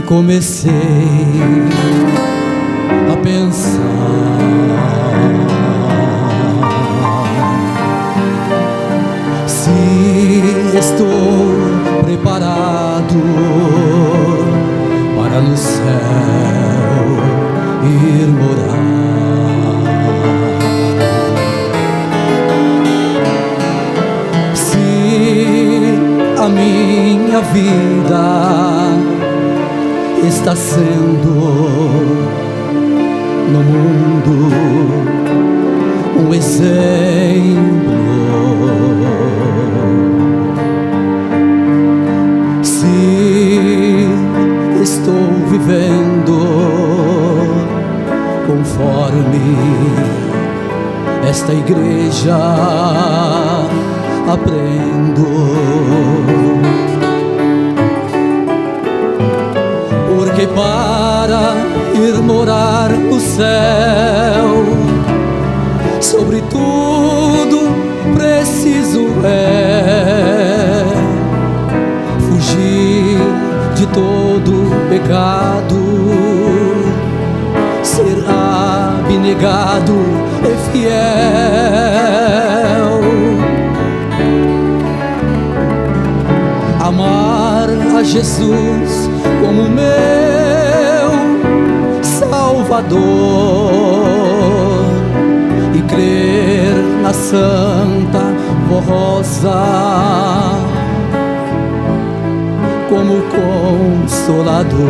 comecei a pensar se estou preparado para no céu ir morar. Se a minha vida está sendo no mundo um exemplo, se estou vivendo conforme esta igreja aprendo, porque para ir morar no céu, sobretudo preciso fugir de todo pecado, ser abnegado e fiel, amar a Jesus como meu Salvador e crer na Santa Rosa como Consolador.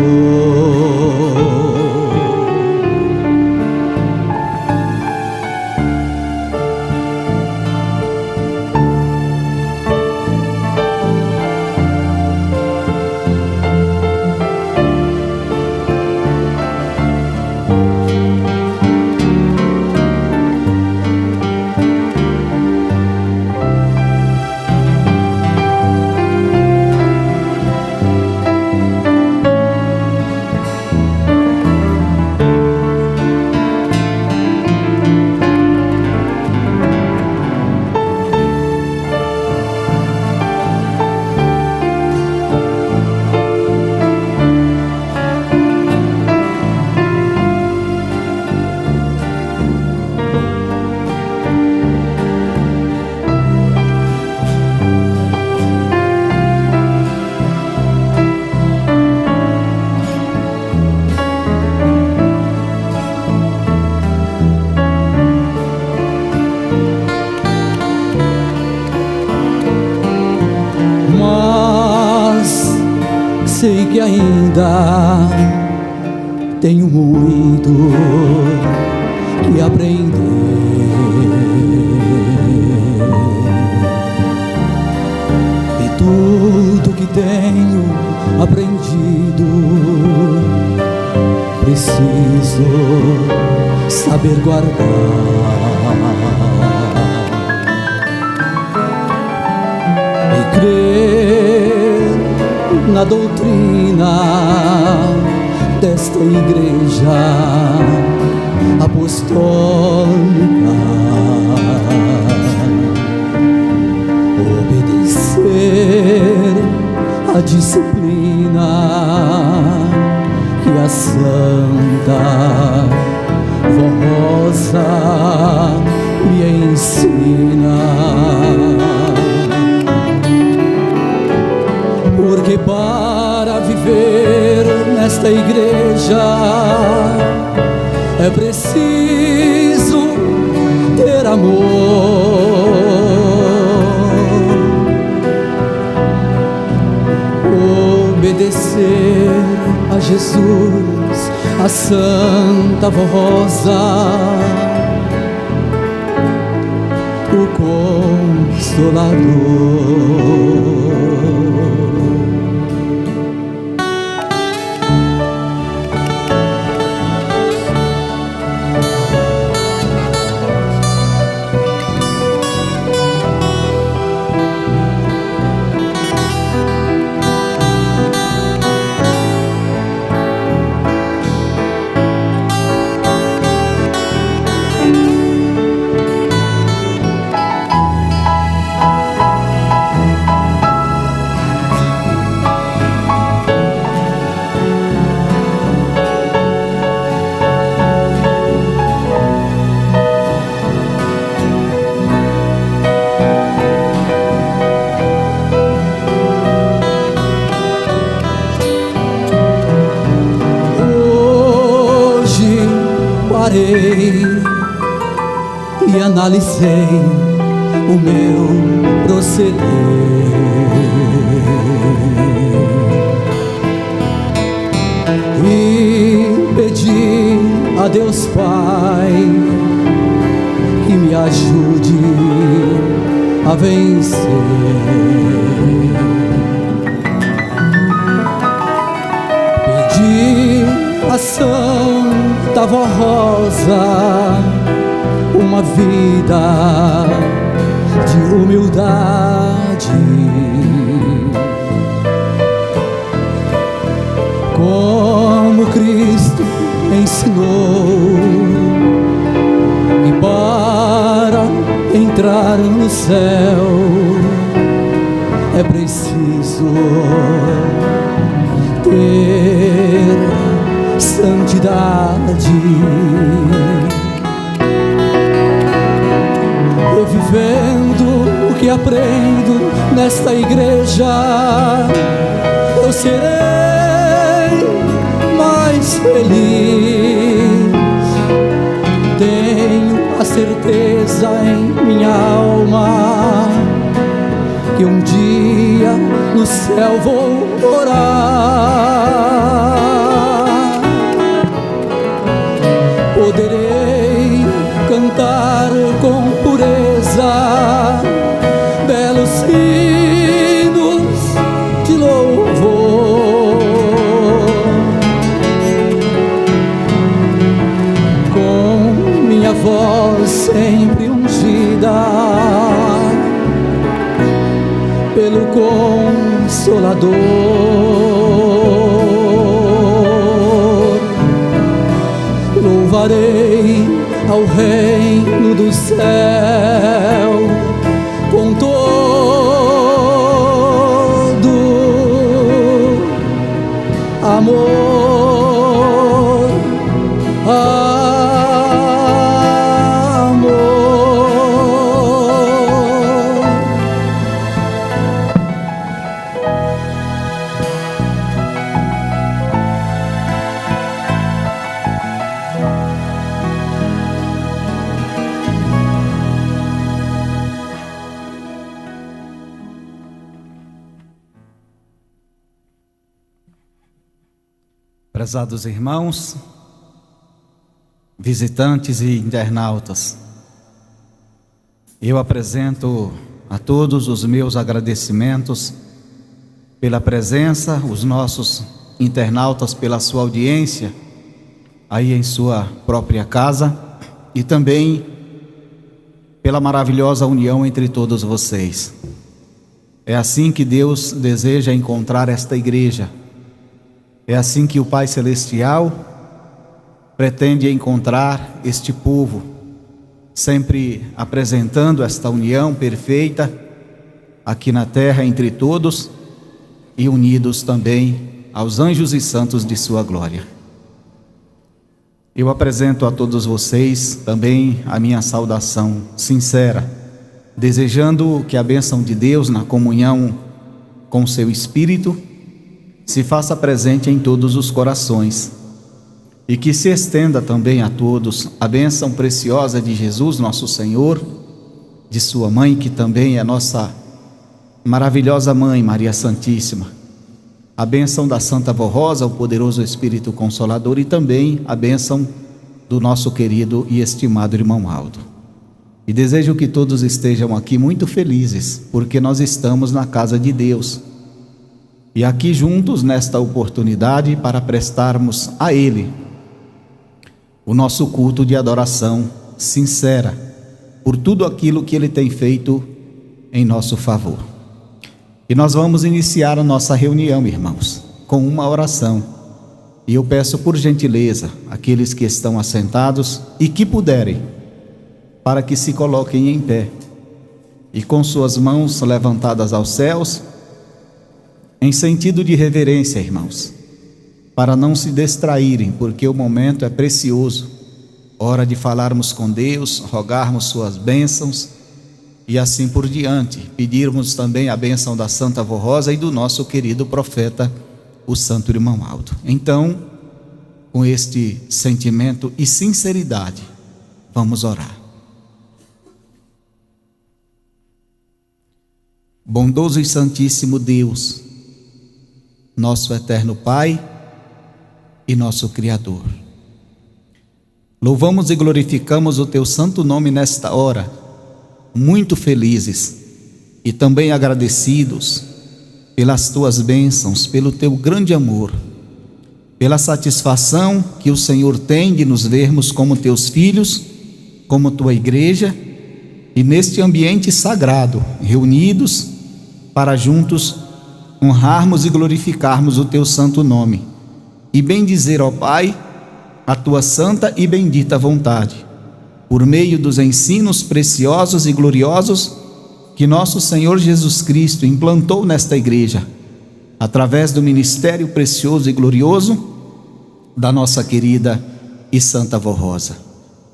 Sei que ainda tenho muito que aprender, e tudo que tenho aprendido preciso saber guardar e crer na doutrina desta igreja apostólica, obedecer a disciplina que a Santa Rosa me ensina, porque para viver nesta igreja é preciso ter amor, obedecer a Jesus, a Santa Rosa, o Consolador. analisei o meu proceder e pedi a Deus Pai que me ajude a vencer. Pedi a Santa Vó Rosa uma vida de humildade, como Cristo ensinou, e para entrar no céu é preciso ter santidade. Eu vivendo o que aprendo nesta igreja, eu serei mais feliz. Tenho a certeza em minha alma que um dia no céu vou morar. Poderei cantar com pureza belos hinos de louvor, com minha voz sempre ungida pelo Consolador. Louvarei ao reino do céu com todo amor. Prezados irmãos, visitantes e internautas, eu apresento a todos os meus agradecimentos pela presença, os nossos internautas pela sua audiência aí em sua própria casa e também pela maravilhosa união entre todos vocês. É assim que Deus deseja encontrar esta igreja. É assim que o Pai Celestial pretende encontrar este povo, sempre apresentando esta união perfeita aqui na terra entre todos e unidos também aos anjos e santos de sua glória. Eu apresento a todos vocês também a minha saudação sincera, desejando que a bênção de Deus na comunhão com seu Espírito se faça presente em todos os corações e que se estenda também a todos a bênção preciosa de Jesus, nosso Senhor, de sua mãe, que também é nossa maravilhosa mãe, Maria Santíssima, a bênção da Santa Vó Rosa, o poderoso Espírito Consolador, e também a bênção do nosso querido e estimado irmão Aldo. E desejo que todos estejam aqui muito felizes, porque nós estamos na casa de Deus. E aqui juntos nesta oportunidade para prestarmos a Ele o nosso culto de adoração sincera por tudo aquilo que Ele tem feito em nosso favor. E nós vamos iniciar a nossa reunião, irmãos, com uma oração. E eu peço por gentileza aqueles que estão assentados e que puderem, para que se coloquem em pé e com suas mãos levantadas aos céus, em sentido de reverência, irmãos, para não se distraírem, porque o momento é precioso, hora de falarmos com Deus, rogarmos suas bênçãos e assim por diante, pedirmos também a bênção da Santa Vó Rosa e do nosso querido profeta, o Santo Irmão Aldo. Então, com este sentimento e sinceridade, vamos orar. Bondoso e santíssimo Deus, nosso eterno Pai e nosso Criador, louvamos e glorificamos o teu santo nome nesta hora, muito felizes e também agradecidos pelas tuas bênçãos, pelo teu grande amor, pela satisfação que o Senhor tem de nos vermos como teus filhos, como tua igreja, e neste ambiente sagrado, reunidos para juntos honrarmos e glorificarmos o teu santo nome e bendizer, ó Pai, a tua santa e bendita vontade, por meio dos ensinos preciosos e gloriosos que nosso Senhor Jesus Cristo implantou nesta igreja, através do ministério precioso e glorioso da nossa querida e santa avó Rosa.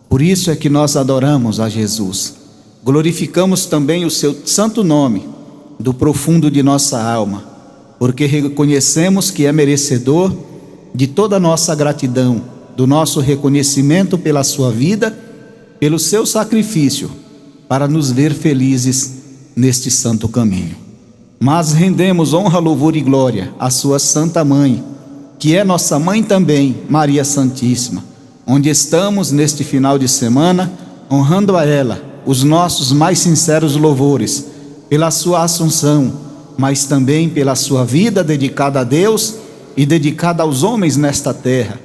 Por isso é que nós adoramos a Jesus, glorificamos também o seu santo nome, do profundo de nossa alma, porque reconhecemos que é merecedor de toda a nossa gratidão, do nosso reconhecimento pela sua vida, pelo seu sacrifício, para nos ver felizes neste santo caminho. Mas rendemos honra, louvor e glória à sua santa mãe, que é nossa mãe também, Maria Santíssima, onde estamos neste final de semana, honrando a ela os nossos mais sinceros louvores, pela sua assunção, mas também pela sua vida dedicada a Deus e dedicada aos homens nesta terra,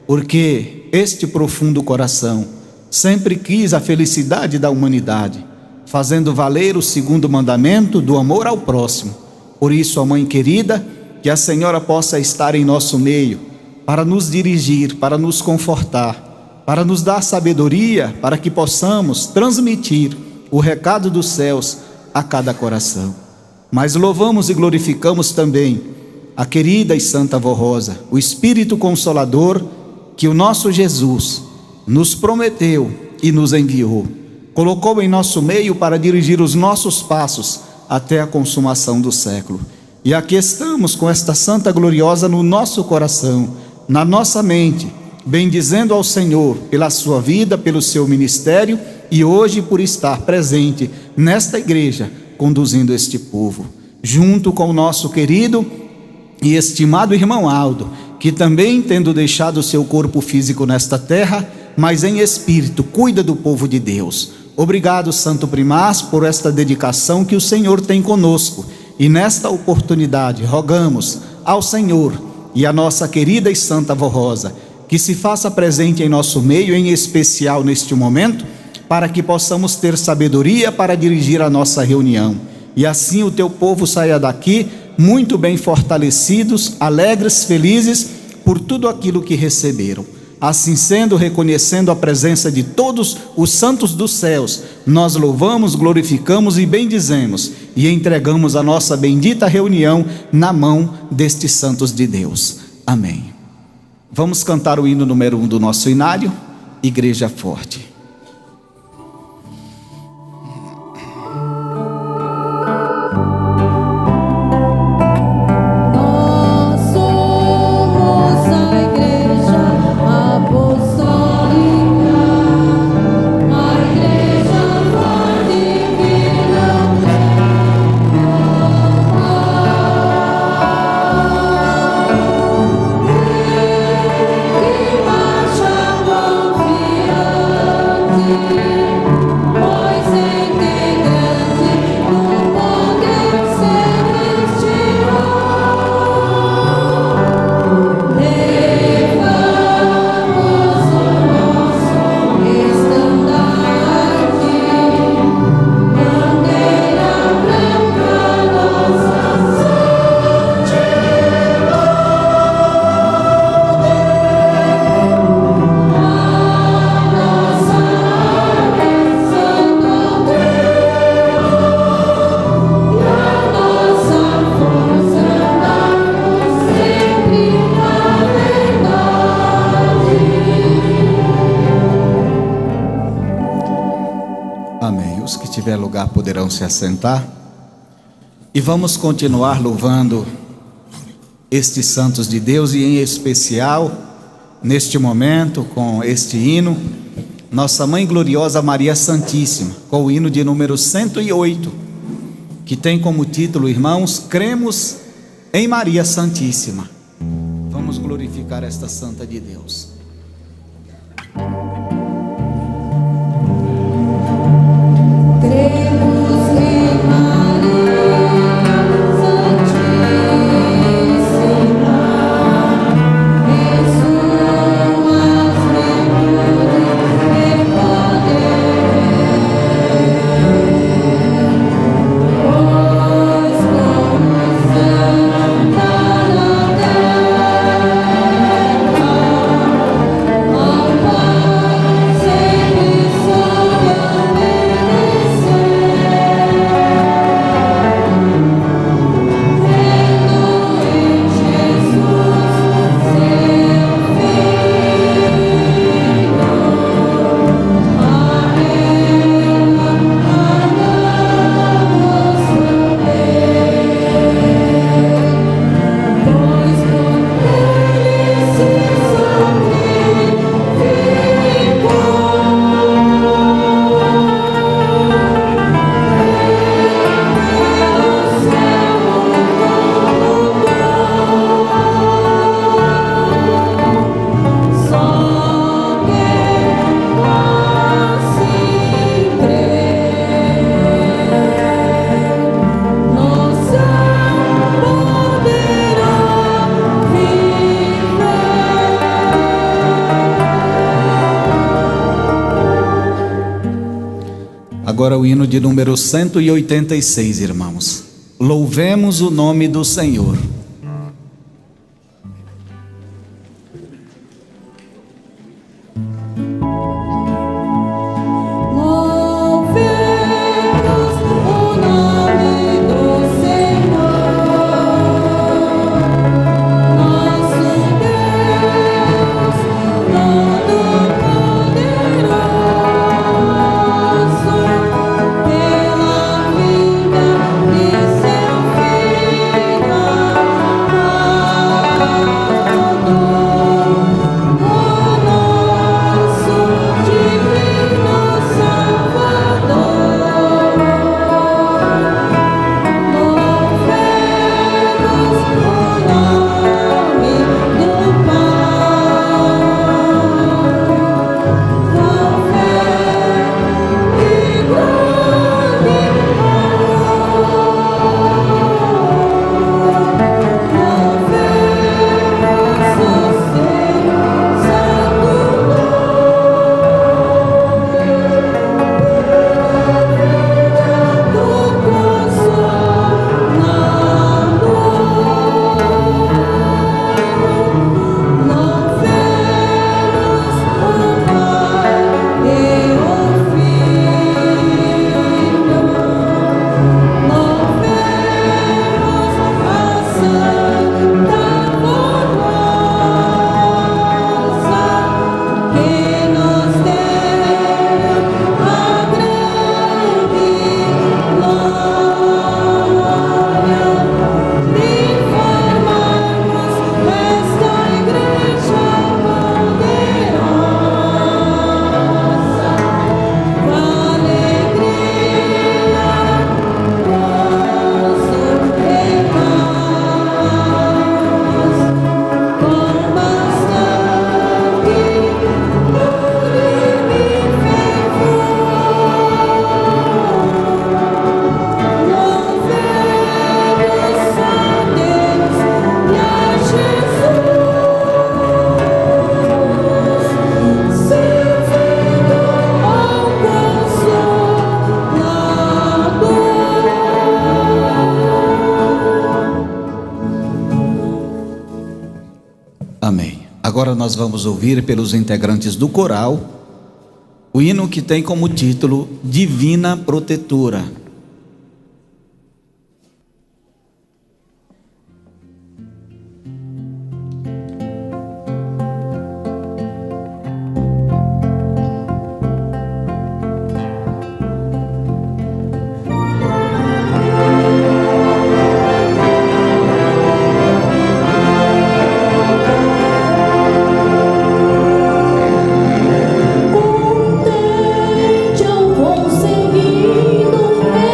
porque este profundo coração sempre quis a felicidade da humanidade, fazendo valer o segundo mandamento do amor ao próximo. Por isso, ó Mãe querida, que a Senhora possa estar em nosso meio, para nos dirigir, para nos confortar, para nos dar sabedoria, para que possamos transmitir o recado dos céus a cada coração. Mas louvamos e glorificamos também a querida e santa avó Rosa, o Espírito Consolador que o nosso Jesus nos prometeu e nos enviou, colocou em nosso meio para dirigir os nossos passos até a consumação do século. E aqui estamos com esta santa gloriosa no nosso coração, na nossa mente, bendizendo ao Senhor pela sua vida, pelo seu ministério e hoje por estar presente nesta igreja, conduzindo este povo, junto com o nosso querido e estimado irmão Aldo, que também, tendo deixado o seu corpo físico nesta terra, mas em espírito, cuida do povo de Deus. Obrigado, Santo Primaz, por esta dedicação que o Senhor tem conosco. E nesta oportunidade, rogamos ao Senhor e à nossa querida e santa avó Rosa, que se faça presente em nosso meio, em especial neste momento, para que possamos ter sabedoria para dirigir a nossa reunião. E assim o teu povo saia daqui muito bem fortalecidos, alegres, felizes por tudo aquilo que receberam. Assim sendo, reconhecendo a presença de todos os santos dos céus, nós louvamos, glorificamos e bendizemos e entregamos a nossa bendita reunião na mão destes santos de Deus. Amém. Vamos cantar o hino número 1 do nosso inário, Igreja Forte. tiver lugar poderão se assentar. E vamos continuar louvando estes santos de Deus, e em especial, neste momento, com este hino, nossa Mãe Gloriosa Maria Santíssima, com o hino de número 108, que tem como título, irmãos, Cremos em Maria Santíssima. Vamos glorificar esta Santa de Deus. Agora o hino de número 186, irmãos. Louvemos o nome do Senhor. Agora nós vamos ouvir pelos integrantes do coral o hino que tem como título Divina Protetora. Contente eu vou seguindo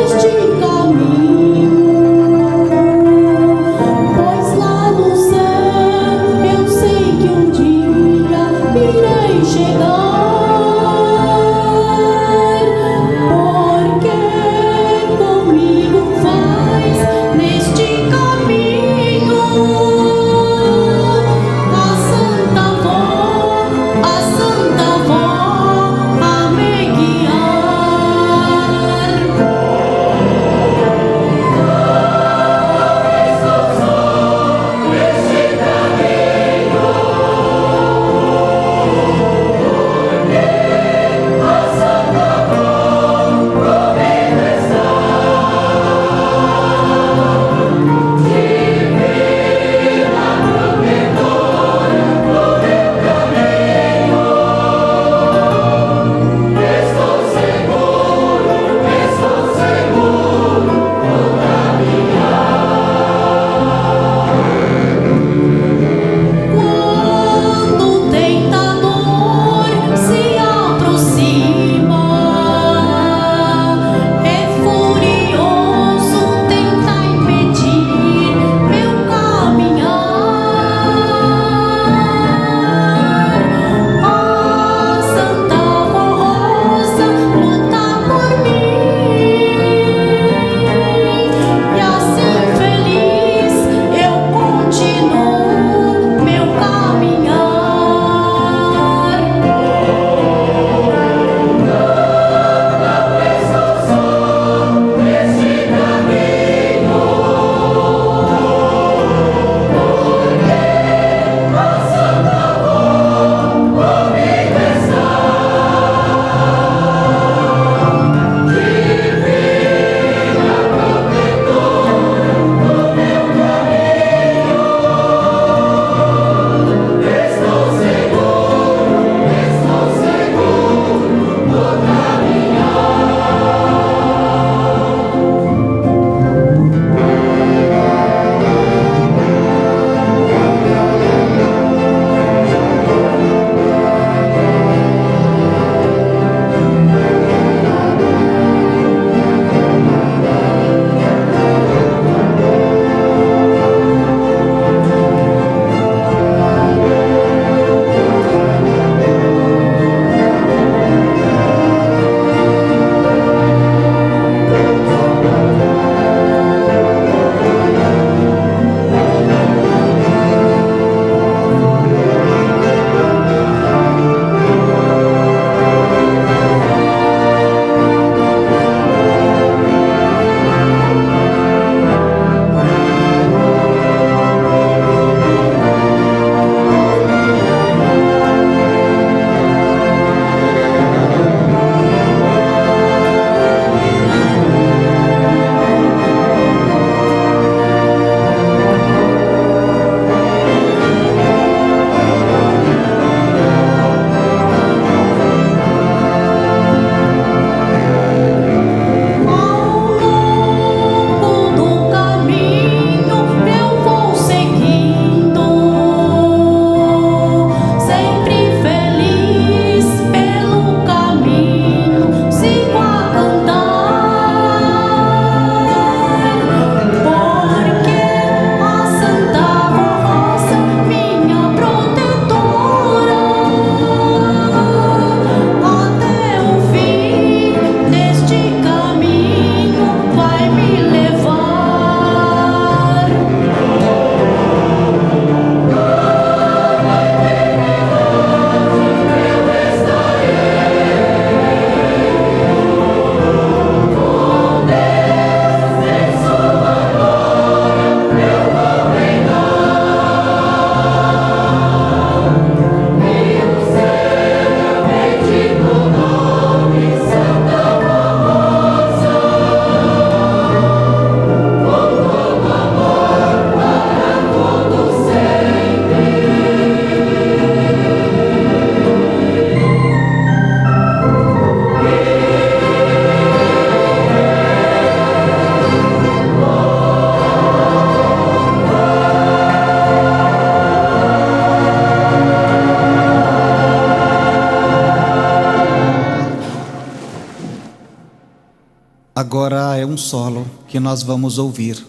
é um solo que nós vamos ouvir.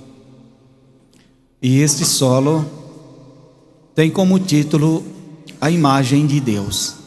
E este solo tem como título A Imagem de Deus.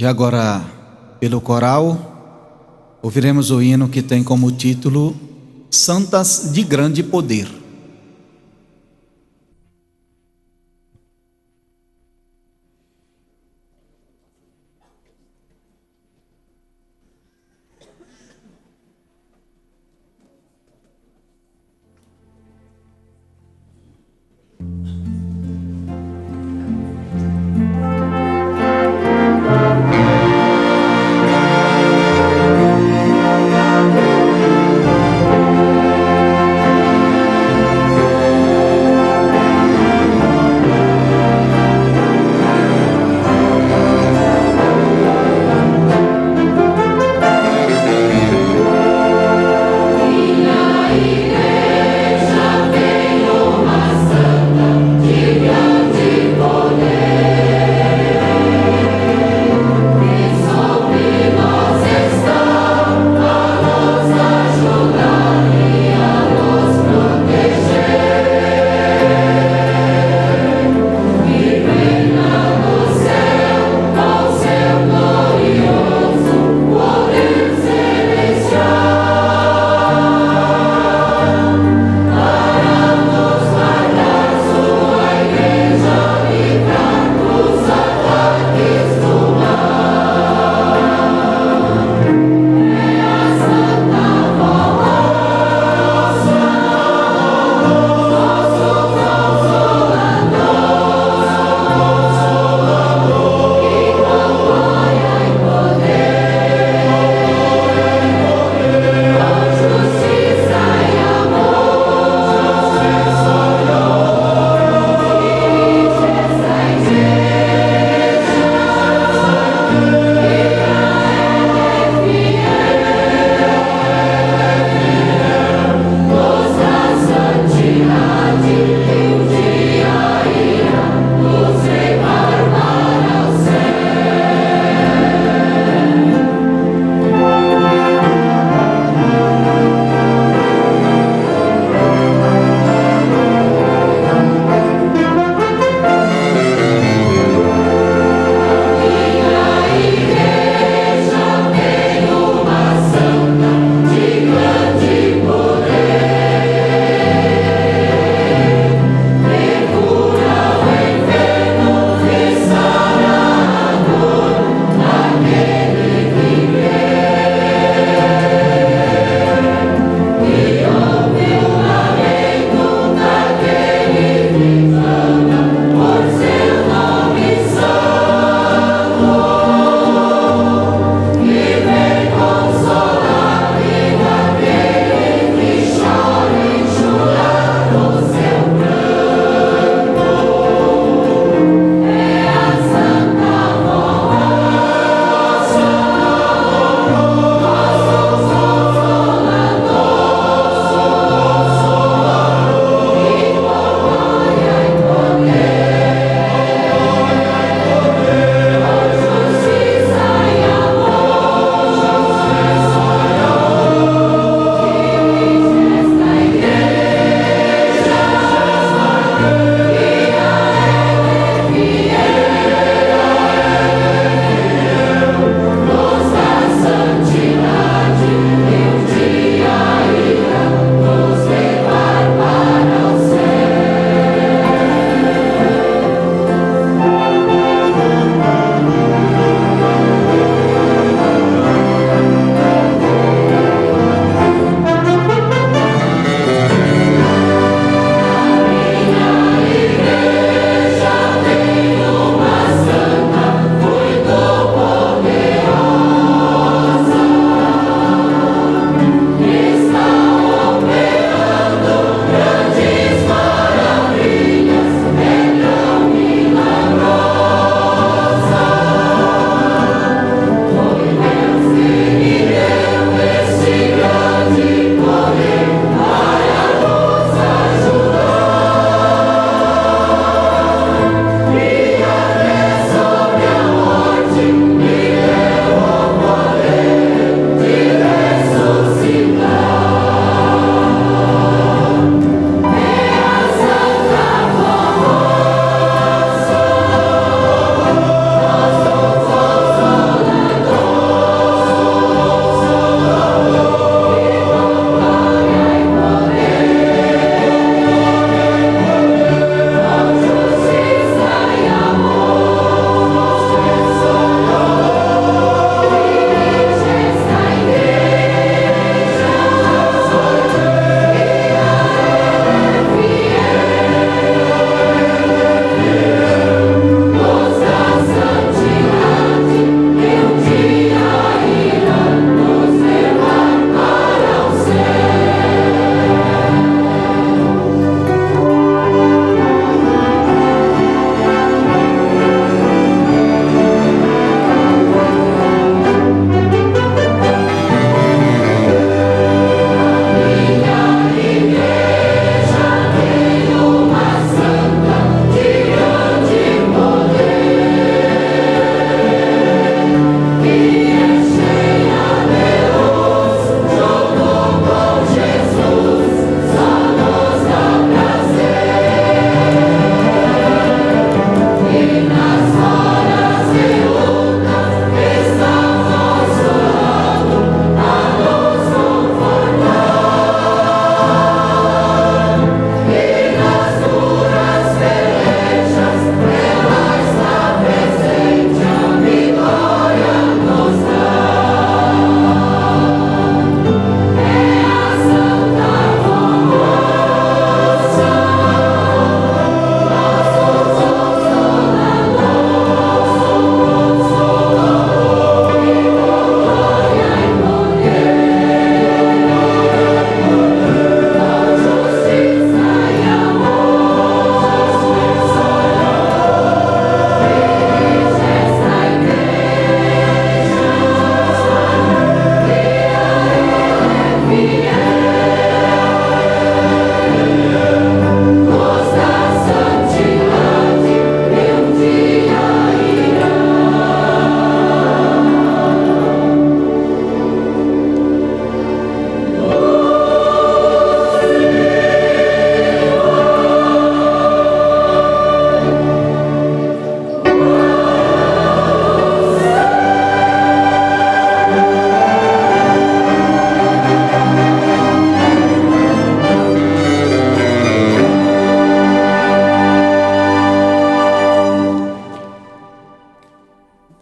E agora, pelo coral, ouviremos o hino que tem como título Santas de Grande Poder.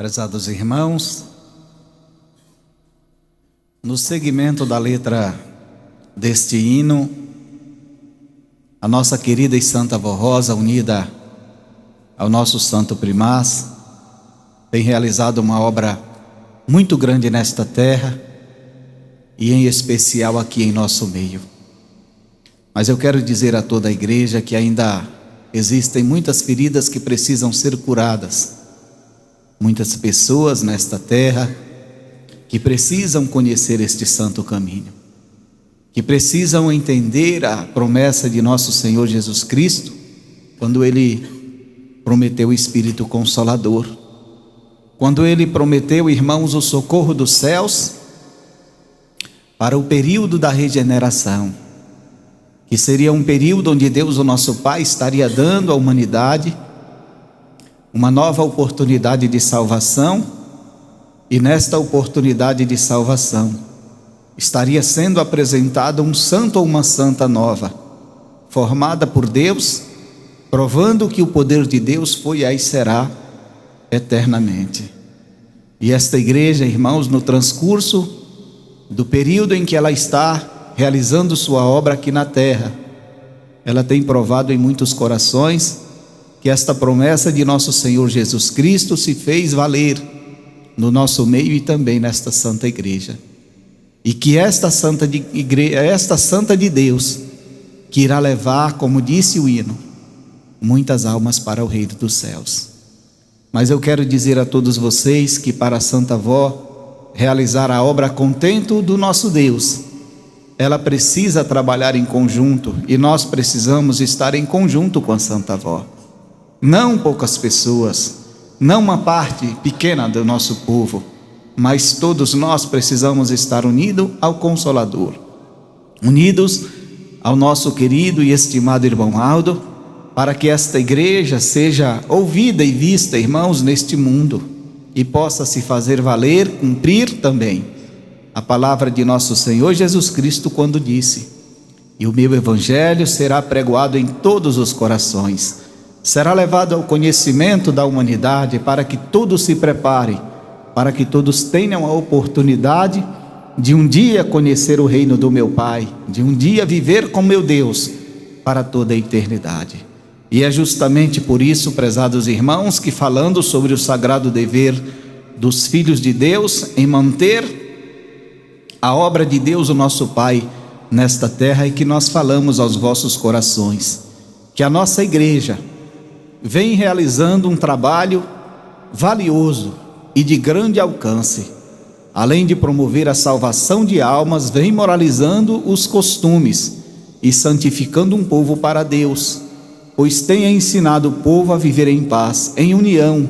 Prezados irmãos, no segmento da letra deste hino, a nossa querida e santa Vó Rosa, unida ao nosso santo primaz, tem realizado uma obra muito grande nesta terra e em especial aqui em nosso meio. Mas eu quero dizer a toda a igreja que ainda existem muitas feridas que precisam ser curadas. Muitas pessoas nesta terra que precisam conhecer este santo caminho, que precisam entender a promessa de nosso Senhor Jesus Cristo, quando Ele prometeu o Espírito Consolador, quando Ele prometeu, irmãos, o socorro dos céus para o período da regeneração, que seria um período onde Deus, o nosso Pai, estaria dando à humanidade uma nova oportunidade de salvação, e nesta oportunidade de salvação estaria sendo apresentado um santo ou uma santa nova, formada por Deus, provando que o poder de Deus foi e será eternamente. E esta igreja, irmãos, no transcurso do período em que ela está realizando sua obra aqui na terra, ela tem provado em muitos corações que esta promessa de nosso Senhor Jesus Cristo se fez valer no nosso meio e também nesta santa igreja. E que esta santa de Deus, que irá levar, como disse o hino, muitas almas para o reino dos céus. Mas eu quero dizer a todos vocês que para a Santa Vó realizar a obra a contento do nosso Deus, ela precisa trabalhar em conjunto, e nós precisamos estar em conjunto com a Santa Vó. Não poucas pessoas, não uma parte pequena do nosso povo, mas todos nós precisamos estar unidos ao Consolador, unidos ao nosso querido e estimado irmão Aldo, para que esta igreja seja ouvida e vista, irmãos, neste mundo, e possa se fazer valer, cumprir também a palavra de nosso Senhor Jesus Cristo, quando disse: e o meu evangelho será pregoado em todos os corações, será levado ao conhecimento da humanidade, para que todos se preparem, para que todos tenham a oportunidade de um dia conhecer o reino do meu Pai, de um dia viver com meu Deus para toda a eternidade. E é justamente por isso, prezados irmãos, que falando sobre o sagrado dever dos filhos de Deus em manter a obra de Deus, o nosso Pai, nesta terra, e que nós falamos aos vossos corações, que a nossa igreja vem realizando um trabalho valioso e de grande alcance. Além de promover a salvação de almas, vem moralizando os costumes e santificando um povo para Deus, pois tem ensinado o povo a viver em paz, em união,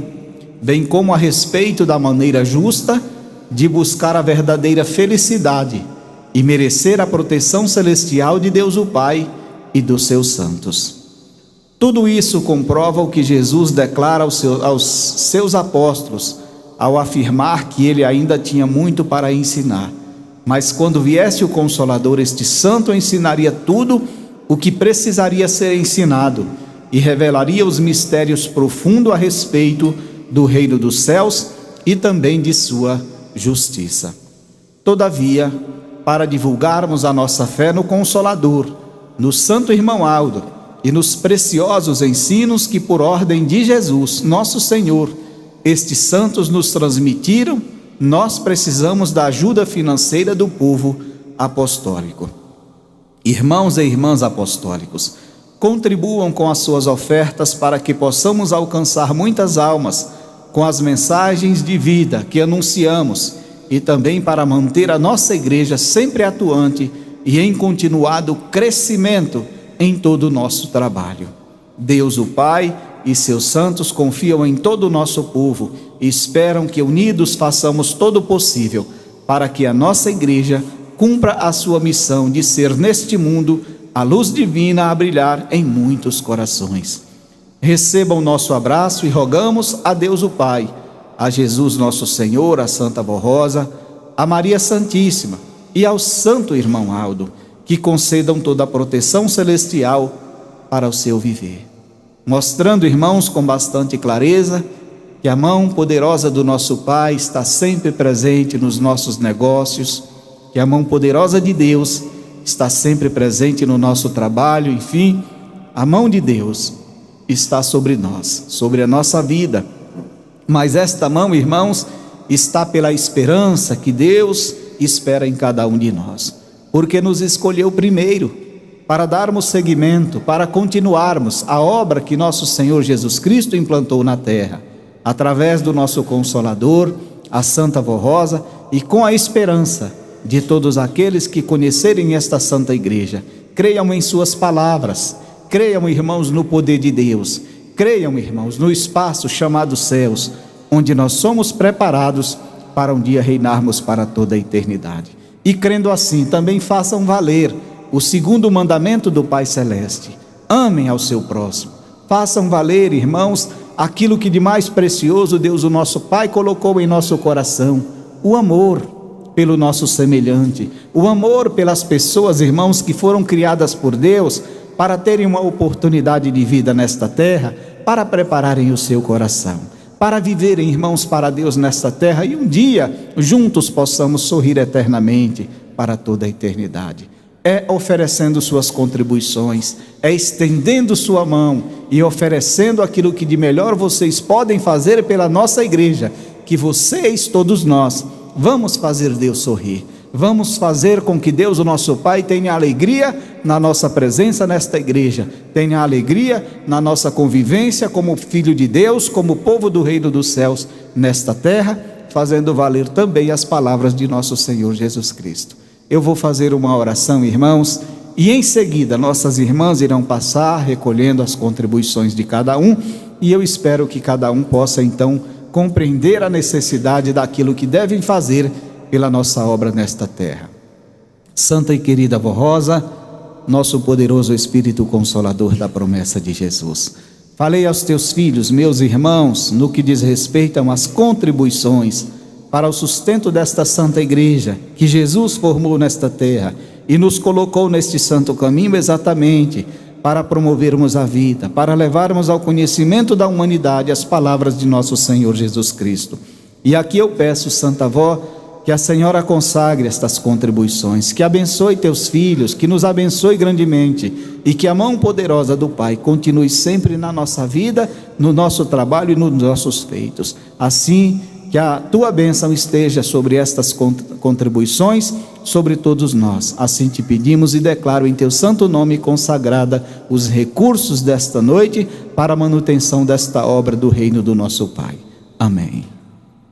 bem como a respeito da maneira justa de buscar a verdadeira felicidade e merecer a proteção celestial de Deus o Pai e dos seus santos. Tudo isso comprova o que Jesus declara aos seus apóstolos, ao afirmar que ele ainda tinha muito para ensinar. Mas quando viesse o Consolador, este santo ensinaria tudo o que precisaria ser ensinado e revelaria os mistérios profundos a respeito do reino dos céus e também de sua justiça. Todavia, para divulgarmos a nossa fé no Consolador, no santo irmão Aldo e nos preciosos ensinos que por ordem de Jesus, nosso Senhor, estes santos nos transmitiram, nós precisamos da ajuda financeira do povo apostólico. Irmãos e irmãs apostólicos, contribuam com as suas ofertas para que possamos alcançar muitas almas com as mensagens de vida que anunciamos, e também para manter a nossa igreja sempre atuante e em continuado crescimento em todo o nosso trabalho. Deus o Pai e seus santos confiam em todo o nosso povo e esperam que unidos façamos todo o possível para que a nossa igreja cumpra a sua missão de ser neste mundo a luz divina a brilhar em muitos corações. Recebam o nosso abraço e rogamos a Deus o Pai, a Jesus nosso Senhor, a Santa Vó Rosa, a Maria Santíssima e ao santo irmão Aldo, que concedam toda a proteção celestial para o seu viver. Mostrando, irmãos, com bastante clareza que a mão poderosa do nosso Pai está sempre presente nos nossos negócios, que a mão poderosa de Deus está sempre presente no nosso trabalho, enfim, a mão de Deus está sobre nós, sobre a nossa vida. Mas esta mão, irmãos, está pela esperança que Deus espera em cada um de nós, porque nos escolheu primeiro para darmos seguimento, para continuarmos a obra que nosso Senhor Jesus Cristo implantou na terra, através do nosso Consolador, a Santa Vó Rosa, e com a esperança de todos aqueles que conhecerem esta Santa Igreja, creiam em suas palavras, creiam, irmãos, no poder de Deus, creiam, irmãos, no espaço chamado céus, onde nós somos preparados para um dia reinarmos para toda a eternidade. E crendo assim, também façam valer o segundo mandamento do Pai Celeste: amem ao seu próximo. Façam valer, irmãos, aquilo que de mais precioso Deus, o nosso Pai, colocou em nosso coração: o amor pelo nosso semelhante, o amor pelas pessoas, irmãos, que foram criadas por Deus para terem uma oportunidade de vida nesta terra, para prepararem o seu coração, para viverem, irmãos, para Deus nesta terra, e um dia juntos possamos sorrir eternamente para toda a eternidade. É oferecendo suas contribuições, é estendendo sua mão e oferecendo aquilo que de melhor vocês podem fazer pela nossa igreja, que vocês, todos nós, vamos fazer Deus sorrir. Vamos fazer com que Deus, o nosso Pai, tenha alegria na nossa presença nesta igreja, tenha alegria na nossa convivência como filho de Deus, como povo do reino dos céus nesta terra, fazendo valer também as palavras de nosso Senhor Jesus Cristo. Eu vou fazer uma oração, irmãos, e em seguida nossas irmãs irão passar recolhendo as contribuições de cada um, e eu espero que cada um possa então compreender a necessidade daquilo que devem fazer pela nossa obra nesta terra. Santa e querida Vó Rosa, nosso poderoso Espírito Consolador da promessa de Jesus, falei aos teus filhos, meus irmãos, no que diz respeito a umas contribuições para o sustento desta Santa Igreja, que Jesus formou nesta terra e nos colocou neste santo caminho exatamente para promovermos a vida, para levarmos ao conhecimento da humanidade as palavras de nosso Senhor Jesus Cristo. E aqui eu peço, Santa Vó, que a Senhora consagre estas contribuições, que abençoe teus filhos, que nos abençoe grandemente, e que a mão poderosa do Pai continue sempre na nossa vida, no nosso trabalho e nos nossos feitos. Assim, que a tua bênção esteja sobre estas contribuições, sobre todos nós. Assim te pedimos e declaro em teu santo nome consagrada os recursos desta noite para a manutenção desta obra do reino do nosso Pai. Amém.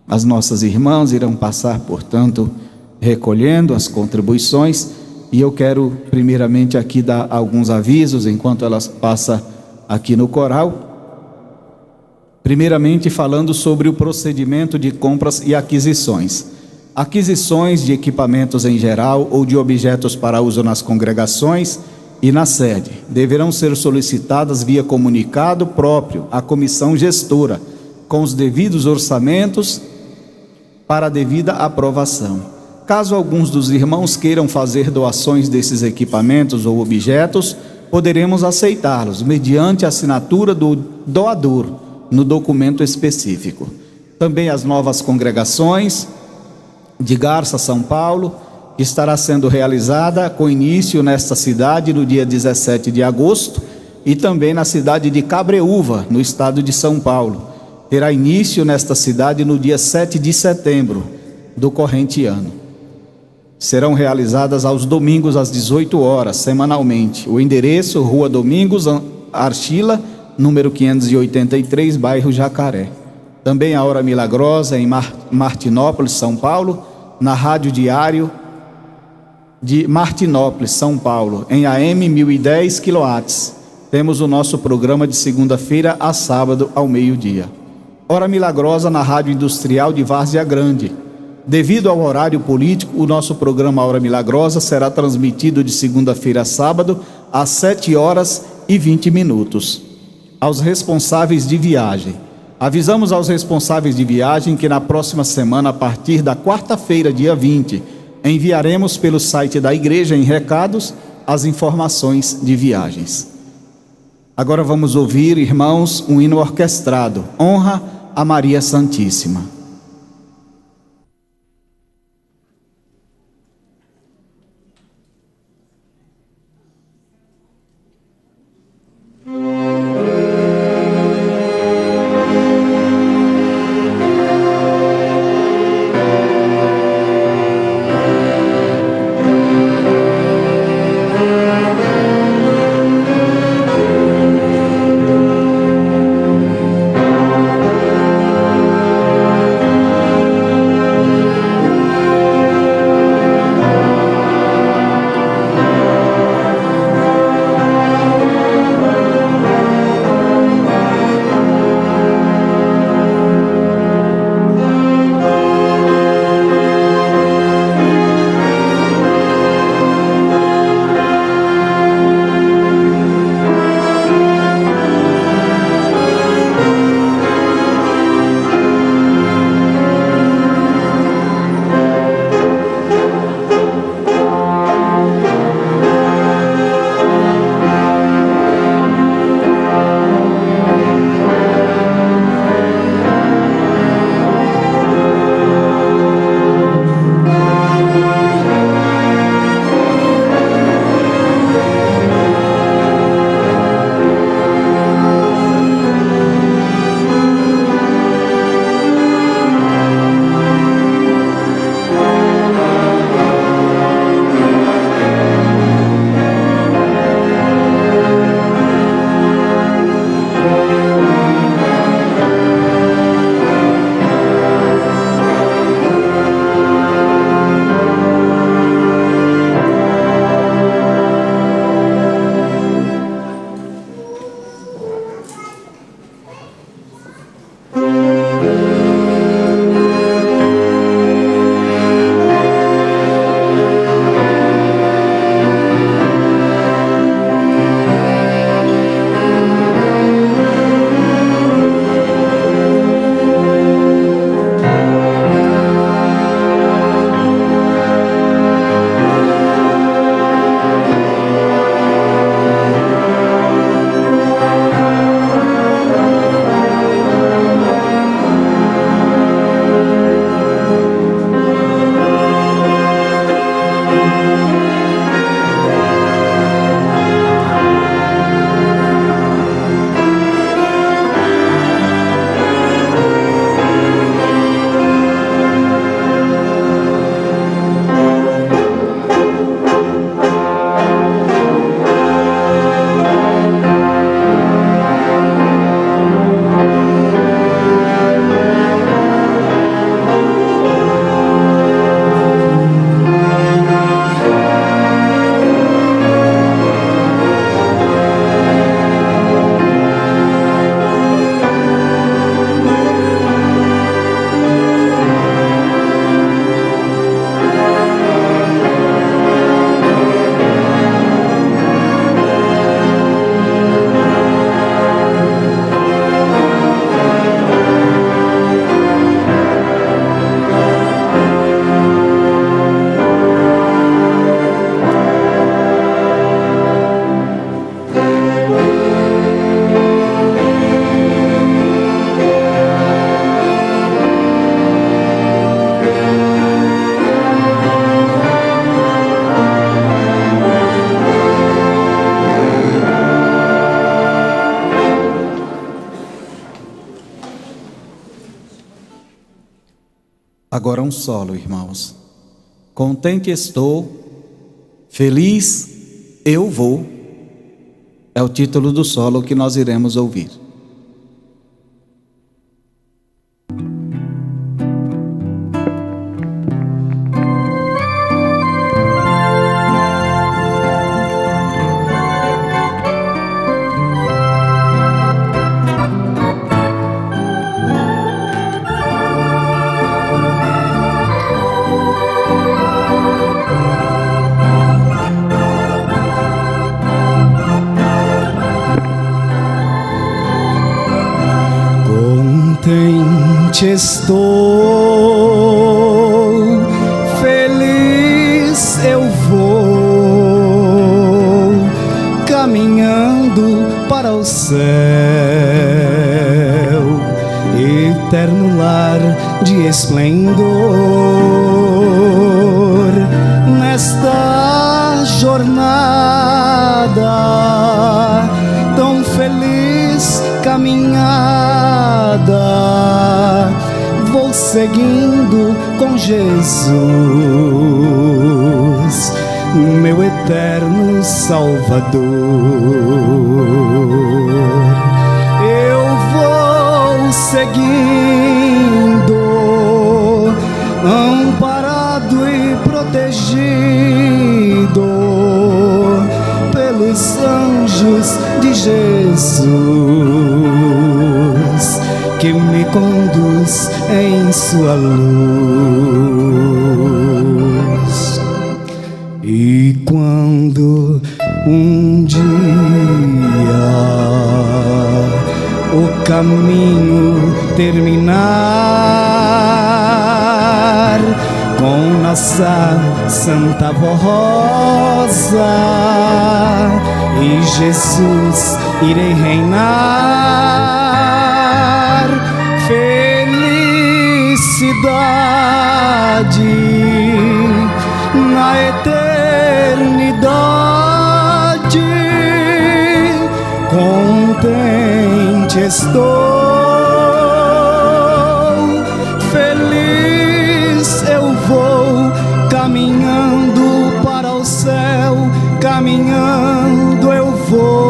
As nossas irmãs irão passar, portanto, recolhendo as contribuições, e eu quero primeiramente aqui dar alguns avisos enquanto elas passam aqui no coral. Primeiramente falando sobre o procedimento de compras e aquisições. Aquisições de equipamentos em geral ou de objetos para uso nas congregações e na sede deverão ser solicitadas via comunicado próprio à comissão gestora, com os devidos orçamentos para a devida aprovação. Caso alguns dos irmãos queiram fazer doações desses equipamentos ou objetos, poderemos aceitá-los mediante a assinatura do doador no documento específico. Também as novas congregações de Garça, São Paulo, que estará sendo realizada com início nesta cidade no dia 17 de agosto e também na cidade de Cabreúva, no estado de São Paulo. Terá início nesta cidade no dia 7 de setembro do corrente ano. Serão realizadas aos domingos às 18 horas, semanalmente. O endereço: Rua Domingos Archila, número 583, bairro Jacaré. Também a Hora Milagrosa em Martinópolis, São Paulo, na Rádio Diário de Martinópolis, São Paulo, em AM 1010 kW. Temos o nosso programa de segunda-feira a sábado ao meio-dia. Hora Milagrosa na Rádio Industrial de Várzea Grande. Devido ao horário político, o nosso programa Hora Milagrosa será transmitido de segunda-feira a sábado às 7h20. Aos responsáveis de viagem. Avisamos aos responsáveis de viagem que na próxima semana, a partir da quarta-feira, dia 20, enviaremos pelo site da igreja em recados as informações de viagens. Agora vamos ouvir, irmãos, um hino orquestrado, Honra a Maria Santíssima. Agora um solo, irmãos. Contente estou, feliz eu vou, é o título do solo que nós iremos ouvir. Contente estou, feliz eu vou, caminhando para o céu eterno. de esplendor nesta jornada, tão feliz caminhada, vou seguindo com Jesus, meu eterno Salvador. Eu vou seguindo, amparado e protegido pelos anjos de Jesus, que me conduz em sua luz. E quando um dia o caminho terminar, com nossa Santa Rosa e Jesus irei reinar. Felicidade na eternidade, contente estou, feliz eu vou, caminhando para o céu, caminhando eu vou.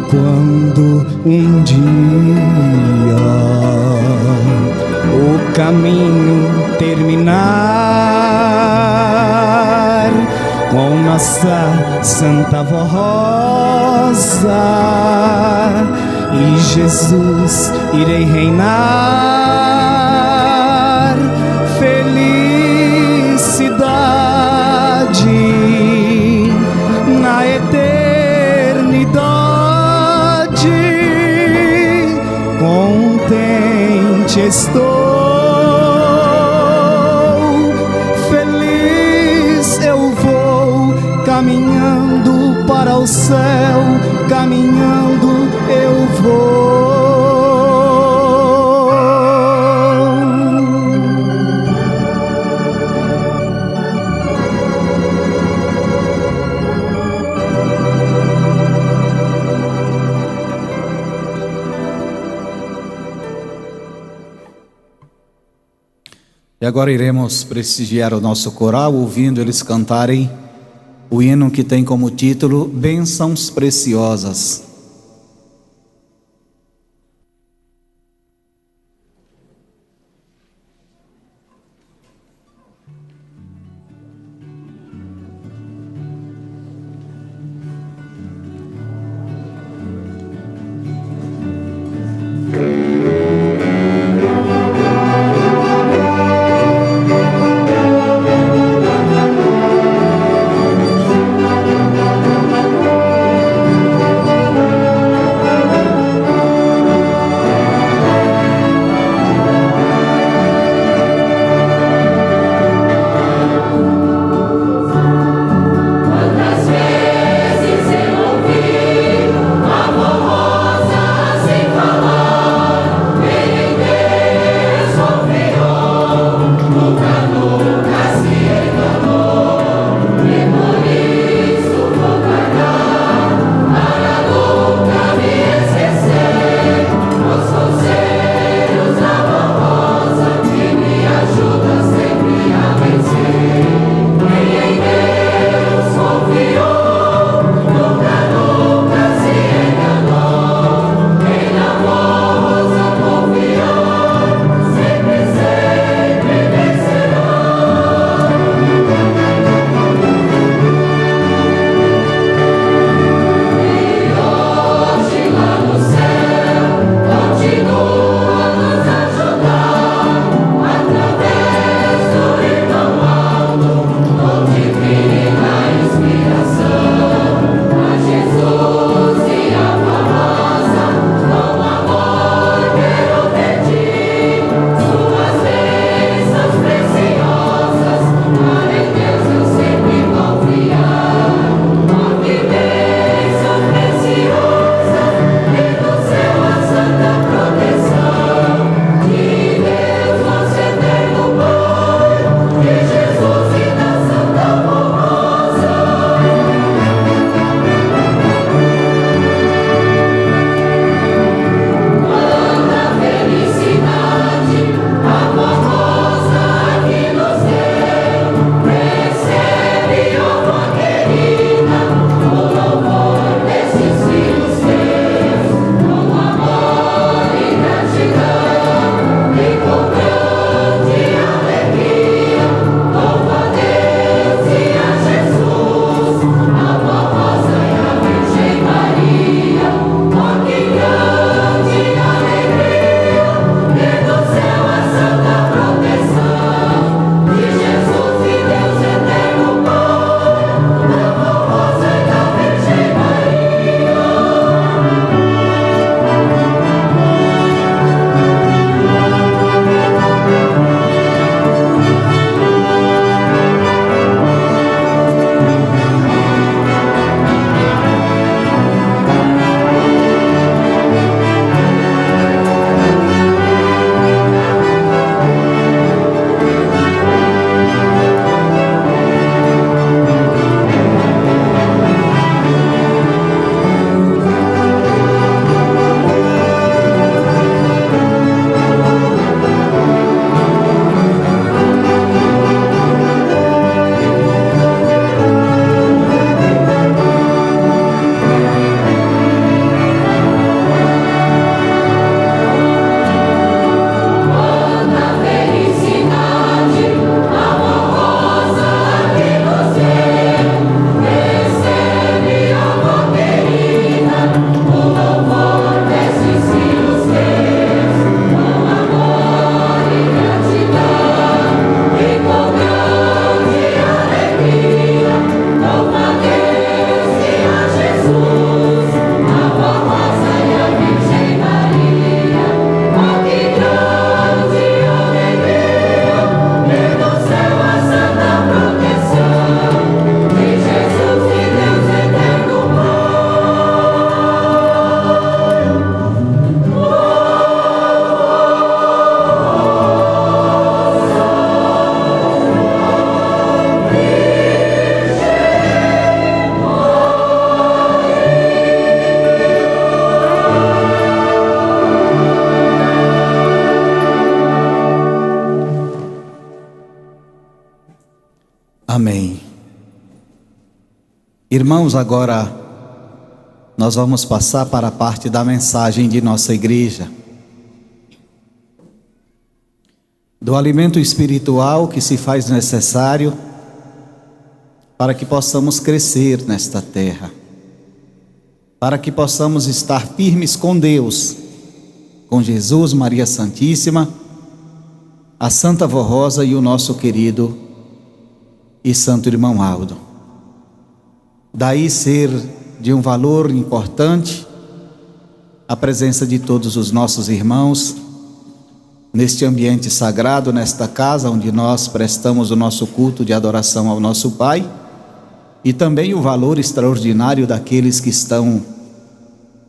Quando um dia o caminho terminar, com nossa Santa Rosa e Jesus irei reinar. Felicidade na eternidade, contente estou, feliz eu vou, caminhando para o céu, caminhando eu vou. E agora iremos prestigiar o nosso coral, ouvindo eles cantarem o hino que tem como título Bênçãos Preciosas. Amém. Irmãos, agora nós vamos passar para a parte da mensagem de nossa igreja, do alimento espiritual que se faz necessário para que possamos crescer nesta terra, para que possamos estar firmes com Deus, com Jesus, Maria Santíssima, a Santa Vó Rosa e o nosso querido e santo irmão Aldo. Daí ser de um valor importante a presença de todos os nossos irmãos neste ambiente sagrado, nesta casa onde nós prestamos o nosso culto de adoração ao nosso Pai, e também o valor extraordinário daqueles que estão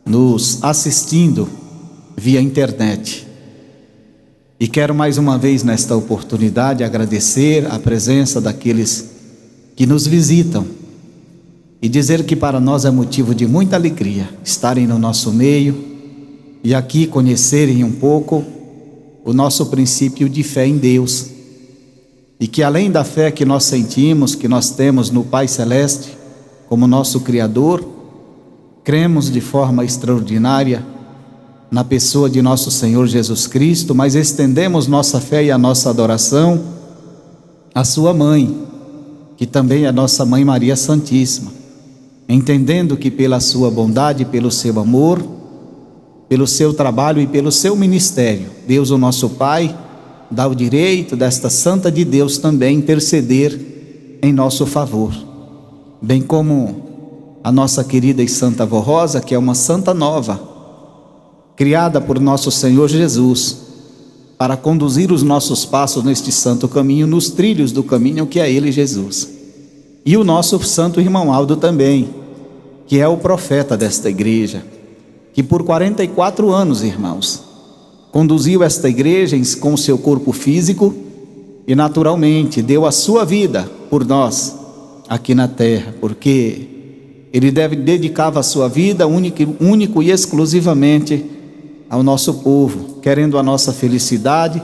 nos assistindo via internet. E quero mais uma vez nesta oportunidade agradecer a presença daqueles que nos visitam e dizer que para nós é motivo de muita alegria estarem no nosso meio e aqui conhecerem um pouco o nosso princípio de fé em Deus, e que além da fé que nós sentimos, que nós temos no Pai Celeste como nosso Criador, cremos de forma extraordinária na pessoa de nosso Senhor Jesus Cristo, mas estendemos nossa fé e a nossa adoração à sua mãe, que também é nossa Mãe Maria Santíssima, entendendo que pela sua bondade, pelo seu amor, pelo seu trabalho e pelo seu ministério, Deus, o nosso Pai, dá o direito desta Santa de Deus também interceder em nosso favor, bem como a nossa querida e Santa Vó Rosa, que é uma santa nova, criada por nosso Senhor Jesus, para conduzir os nossos passos neste santo caminho, nos trilhos do caminho que é Ele, Jesus. E o nosso santo irmão Aldo também, que é o profeta desta igreja, que por 44 anos, irmãos, conduziu esta igreja com o seu corpo físico e naturalmente deu a sua vida por nós aqui na terra, porque ele dedicava a sua vida único e exclusivamente ao nosso povo, querendo a nossa felicidade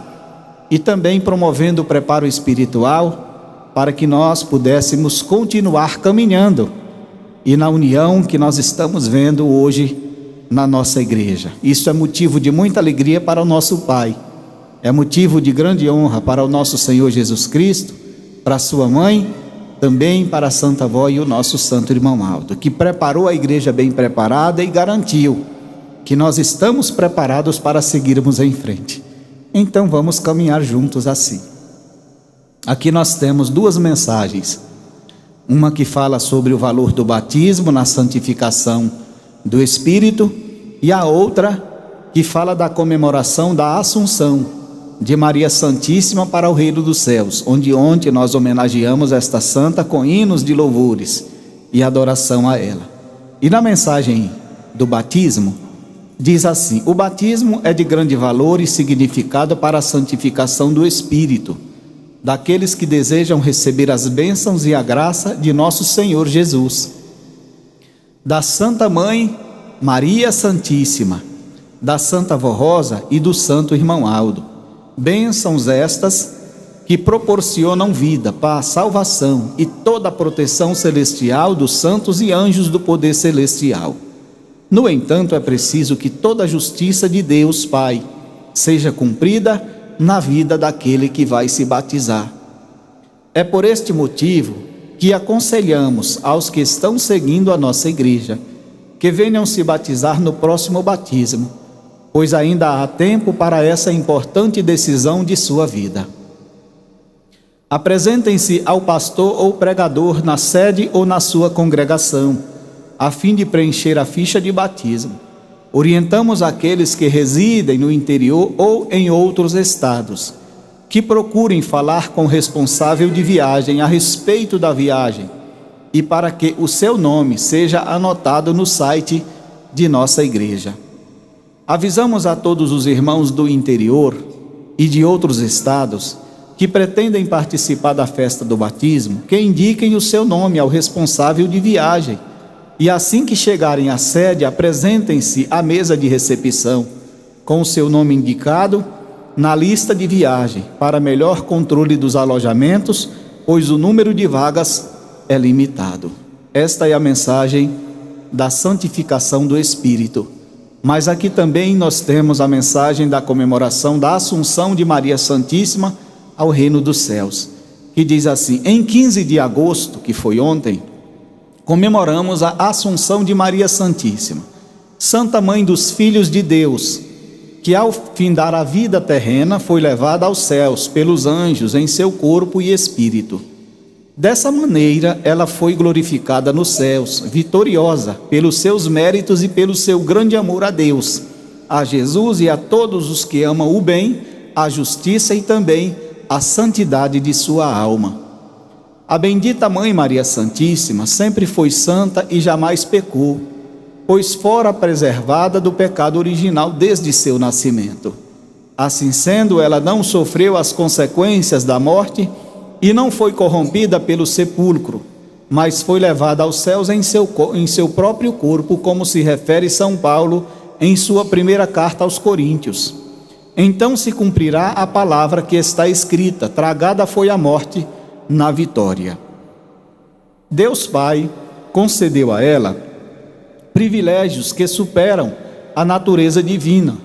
e também promovendo o preparo espiritual para que nós pudéssemos continuar caminhando e na união que nós estamos vendo hoje na nossa igreja. Isso é motivo de muita alegria para o nosso Pai, é motivo de grande honra para o nosso Senhor Jesus Cristo, para a sua mãe, também para a Santa Vó e o nosso santo irmão Aldo, que preparou a igreja bem preparada e garantiu que nós estamos preparados para seguirmos em frente. Então vamos caminhar juntos assim. Aqui nós temos duas mensagens, uma que fala sobre o valor do batismo na santificação do Espírito, e a outra que fala da comemoração da Assunção de Maria Santíssima para o Reino dos Céus, onde ontem nós homenageamos esta santa com hinos de louvores e adoração a ela. E na mensagem do batismo diz assim: o batismo é de grande valor e significado para a santificação do Espírito daqueles que desejam receber as bênçãos e a graça de nosso Senhor Jesus, da Santa Mãe Maria Santíssima, da Santa Vó Rosa e do Santo Irmão Aldo. Bênçãos estas que proporcionam vida, paz, salvação e toda a proteção celestial dos santos e anjos do poder celestial. No entanto, é preciso que toda a justiça de Deus Pai seja cumprida na vida daquele que vai se batizar. É por este motivo que aconselhamos aos que estão seguindo a nossa igreja que venham se batizar no próximo batismo, pois ainda há tempo para essa importante decisão de sua vida. Apresentem-se ao pastor ou pregador na sede ou na sua congregação, a fim de preencher a ficha de batismo. Orientamos aqueles que residem no interior ou em outros estados, que procurem falar com o responsável de viagem a respeito da viagem e para que o seu nome seja anotado no site de nossa igreja. Avisamos a todos os irmãos do interior e de outros estados que pretendem participar da festa do batismo, que indiquem o seu nome ao responsável de viagem e assim que chegarem à sede, apresentem-se à mesa de recepção com o seu nome indicado na lista de viagem para melhor controle dos alojamentos, pois o número de vagas é limitado. Esta é a mensagem da santificação do Espírito. Mas aqui também nós temos a mensagem da comemoração da Assunção de Maria Santíssima ao reino dos céus, que diz assim: em 15 de agosto, que foi ontem, comemoramos a Assunção de Maria Santíssima, Santa Mãe dos Filhos de Deus, que ao findar a vida terrena foi levada aos céus pelos anjos em seu corpo e espírito. Dessa maneira ela foi glorificada nos céus, vitoriosa pelos seus méritos e pelo seu grande amor a Deus, a Jesus e a todos os que amam o bem, a justiça e também a santidade de sua alma. A bendita Mãe Maria Santíssima sempre foi santa e jamais pecou, pois fora preservada do pecado original desde seu nascimento. Assim sendo, ela não sofreu as consequências da morte e não foi corrompida pelo sepulcro, mas foi levada aos céus em seu próprio corpo, como se refere São Paulo em sua primeira carta aos Coríntios. Então se cumprirá a palavra que está escrita: tragada foi a morte na vitória. Deus Pai concedeu a ela privilégios que superam a natureza divina,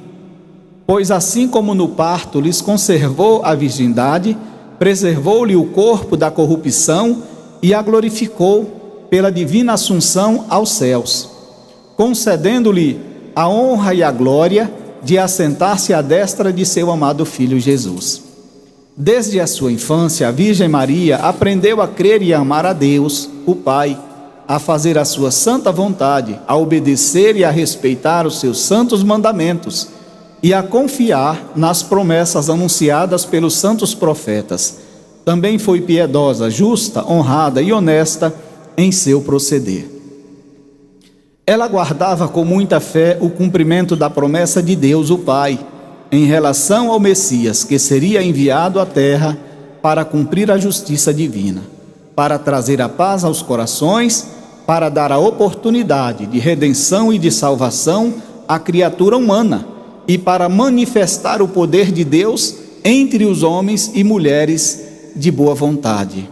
pois assim como no parto lhes conservou a virgindade, preservou-lhe o corpo da corrupção e a glorificou pela divina assunção aos céus, concedendo-lhe a honra e a glória de assentar-se à destra de seu amado Filho Jesus. Desde a sua infância, a Virgem Maria aprendeu a crer e a amar a Deus, o Pai, a fazer a sua santa vontade, a obedecer e a respeitar os seus santos mandamentos e a confiar nas promessas anunciadas pelos santos profetas. Também foi piedosa, justa, honrada e honesta em seu proceder. Ela guardava com muita fé o cumprimento da promessa de Deus, o Pai, em relação ao Messias, que seria enviado à terra para cumprir a justiça divina, para trazer a paz aos corações, para dar a oportunidade de redenção e de salvação à criatura humana, e para manifestar o poder de Deus entre os homens e mulheres de boa vontade.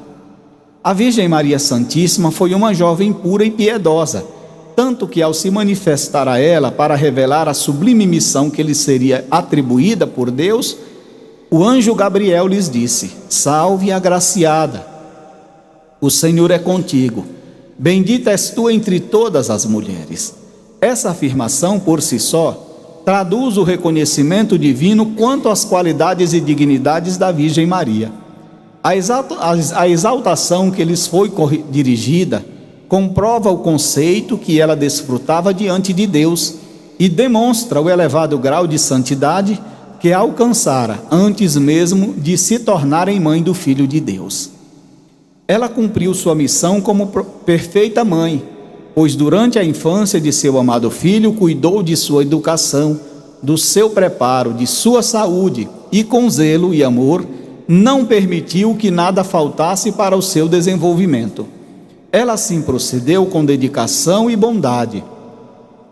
A Virgem Maria Santíssima foi uma jovem pura e piedosa, tanto que ao se manifestar a ela para revelar a sublime missão que lhe seria atribuída por Deus, o anjo Gabriel lhes disse: salve agraciada, o Senhor é contigo, bendita és tu entre todas as mulheres. Essa afirmação por si só traduz o reconhecimento divino quanto às qualidades e dignidades da Virgem Maria. A exaltação que lhes foi dirigida comprova o conceito que ela desfrutava diante de Deus e demonstra o elevado grau de santidade que alcançara antes mesmo de se tornarem mãe do Filho de Deus. Ela cumpriu sua missão como perfeita mãe, pois durante a infância de seu amado filho cuidou de sua educação, do seu preparo, de sua saúde e com zelo e amor não permitiu que nada faltasse para o seu desenvolvimento. Ela assim procedeu com dedicação e bondade,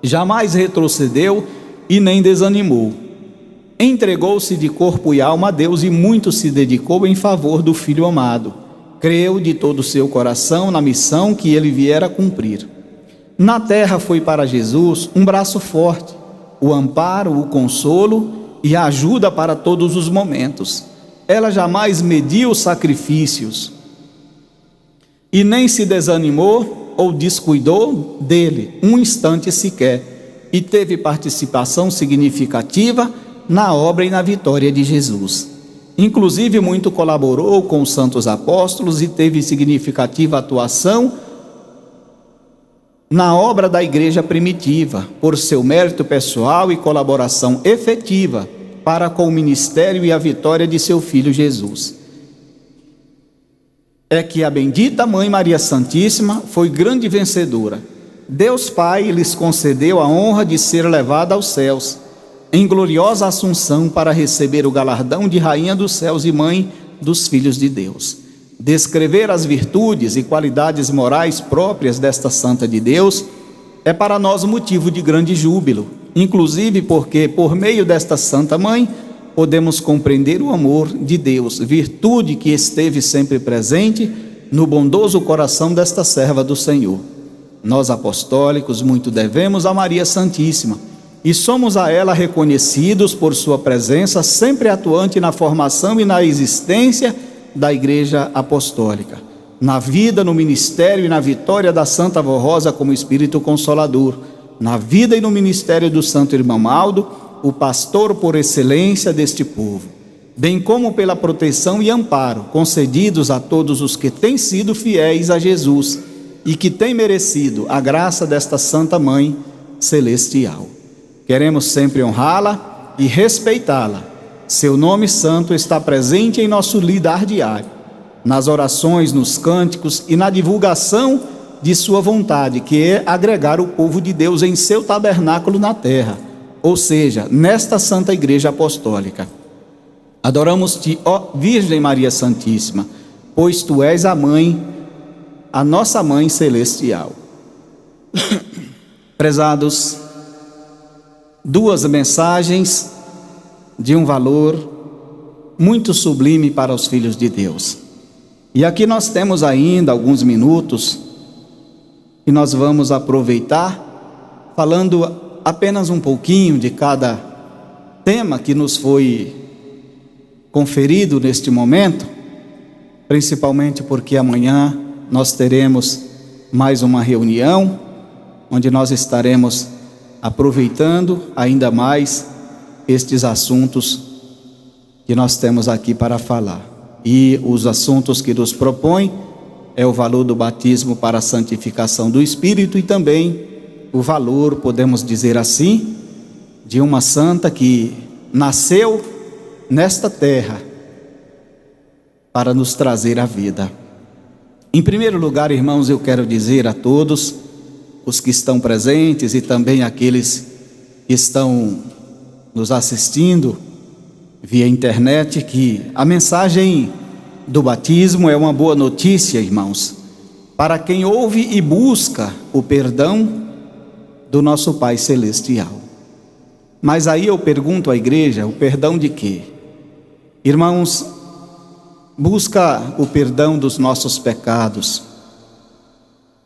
jamais retrocedeu e nem desanimou. Entregou-se de corpo e alma a Deus e muito se dedicou em favor do Filho amado. Creu de todo o seu coração na missão que ele viera cumprir. Na terra foi para Jesus um braço forte, o amparo, o consolo e a ajuda para todos os momentos. Ela jamais mediu sacrifícios e nem se desanimou ou descuidou dele um instante sequer, e teve participação significativa na obra e na vitória de Jesus. Inclusive muito colaborou com os santos apóstolos e teve significativa atuação na obra da igreja primitiva, por seu mérito pessoal e colaboração efetiva para com o ministério e a vitória de seu Filho Jesus. É que a bendita Mãe Maria Santíssima foi grande vencedora. Deus Pai lhes concedeu a honra de ser levada aos céus, em gloriosa assunção, para receber o galardão de Rainha dos céus e Mãe dos filhos de Deus. Descrever as virtudes e qualidades morais próprias desta Santa de Deus é para nós motivo de grande júbilo, inclusive porque, por meio desta Santa Mãe, podemos compreender o amor de Deus, virtude que esteve sempre presente no bondoso coração desta serva do Senhor. Nós apostólicos muito devemos a Maria Santíssima e somos a ela reconhecidos por sua presença sempre atuante na formação e na existência da Igreja Apostólica, na vida, no ministério e na vitória da Santa Avó Rosa como Espírito Consolador, na vida e no ministério do Santo Irmão Aldo, o pastor por excelência deste povo, bem como pela proteção e amparo concedidos a todos os que têm sido fiéis a Jesus e que têm merecido a graça desta Santa Mãe Celestial. Queremos sempre honrá-la e respeitá-la. Seu nome santo está presente em nosso lidar diário, nas orações, nos cânticos e na divulgação de sua vontade, que é agregar o povo de Deus em seu tabernáculo na terra, ou seja, nesta Santa Igreja Apostólica. Adoramos-te, ó Virgem Maria Santíssima, pois tu és a mãe, a nossa mãe celestial. Prezados, duas mensagens de um valor muito sublime para os filhos de Deus. E aqui nós temos ainda alguns minutos e nós vamos aproveitar falando apenas um pouquinho de cada tema que nos foi conferido neste momento, principalmente porque amanhã nós teremos mais uma reunião onde nós estaremos aproveitando ainda mais estes assuntos que nós temos aqui para falar. E os assuntos que nos propõe é o valor do batismo para a santificação do Espírito e também o valor, podemos dizer assim, de uma santa que nasceu nesta terra para nos trazer a vida. Em primeiro lugar, irmãos, eu quero dizer a todos os que estão presentes e também aqueles que estão nos assistindo via internet que a mensagem do batismo é uma boa notícia, irmãos, para quem ouve e busca o perdão do nosso Pai Celestial. Mas aí eu pergunto à igreja, o perdão de quê? Irmãos, busca o perdão dos nossos pecados,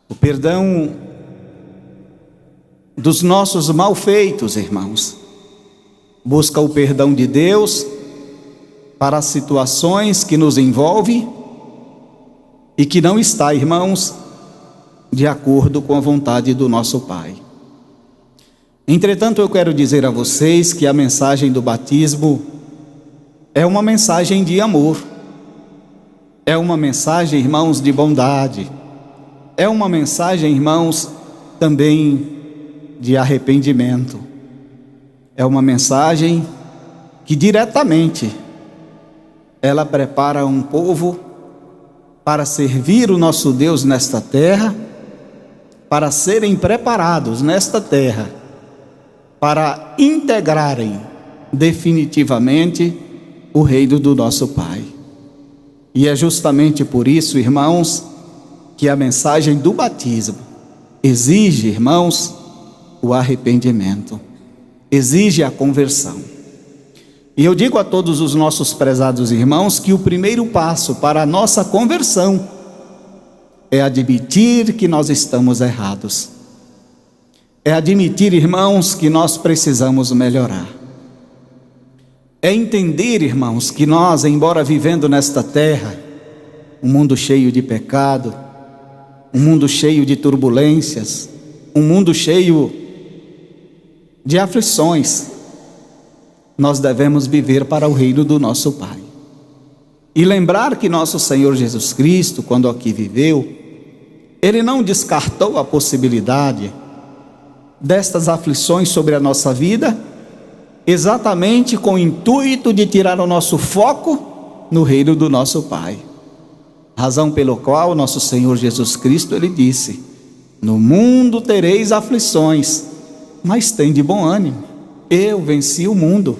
o perdão dos nossos malfeitos, irmãos. Busca o perdão de Deus para as situações que nos envolvem e que não está, irmãos, de acordo com a vontade do nosso Pai. Entretanto, eu quero dizer a vocês que a mensagem do batismo é uma mensagem de amor, é uma mensagem, irmãos, de bondade, é uma mensagem, irmãos, também de arrependimento. É uma mensagem que diretamente ela prepara um povo para servir o nosso Deus nesta terra, para serem preparados nesta terra, para integrarem definitivamente o reino do nosso Pai. E é justamente por isso, irmãos, que a mensagem do batismo exige, irmãos, o arrependimento, exige a conversão. E eu digo a todos os nossos prezados irmãos que o primeiro passo para a nossa conversão é admitir que nós estamos errados, é admitir, irmãos, que nós precisamos melhorar, é entender, irmãos, que nós, embora vivendo nesta terra, um mundo cheio de pecado, um mundo cheio de turbulências, um mundo cheio de aflições, nós devemos viver para o reino do nosso Pai. E lembrar que nosso Senhor Jesus Cristo, quando aqui viveu, Ele não descartou a possibilidade destas aflições sobre a nossa vida, exatamente com o intuito de tirar o nosso foco no reino do nosso Pai. Razão pelo qual nosso Senhor Jesus Cristo, Ele disse: no mundo tereis aflições, mas tem de bom ânimo, eu venci o mundo,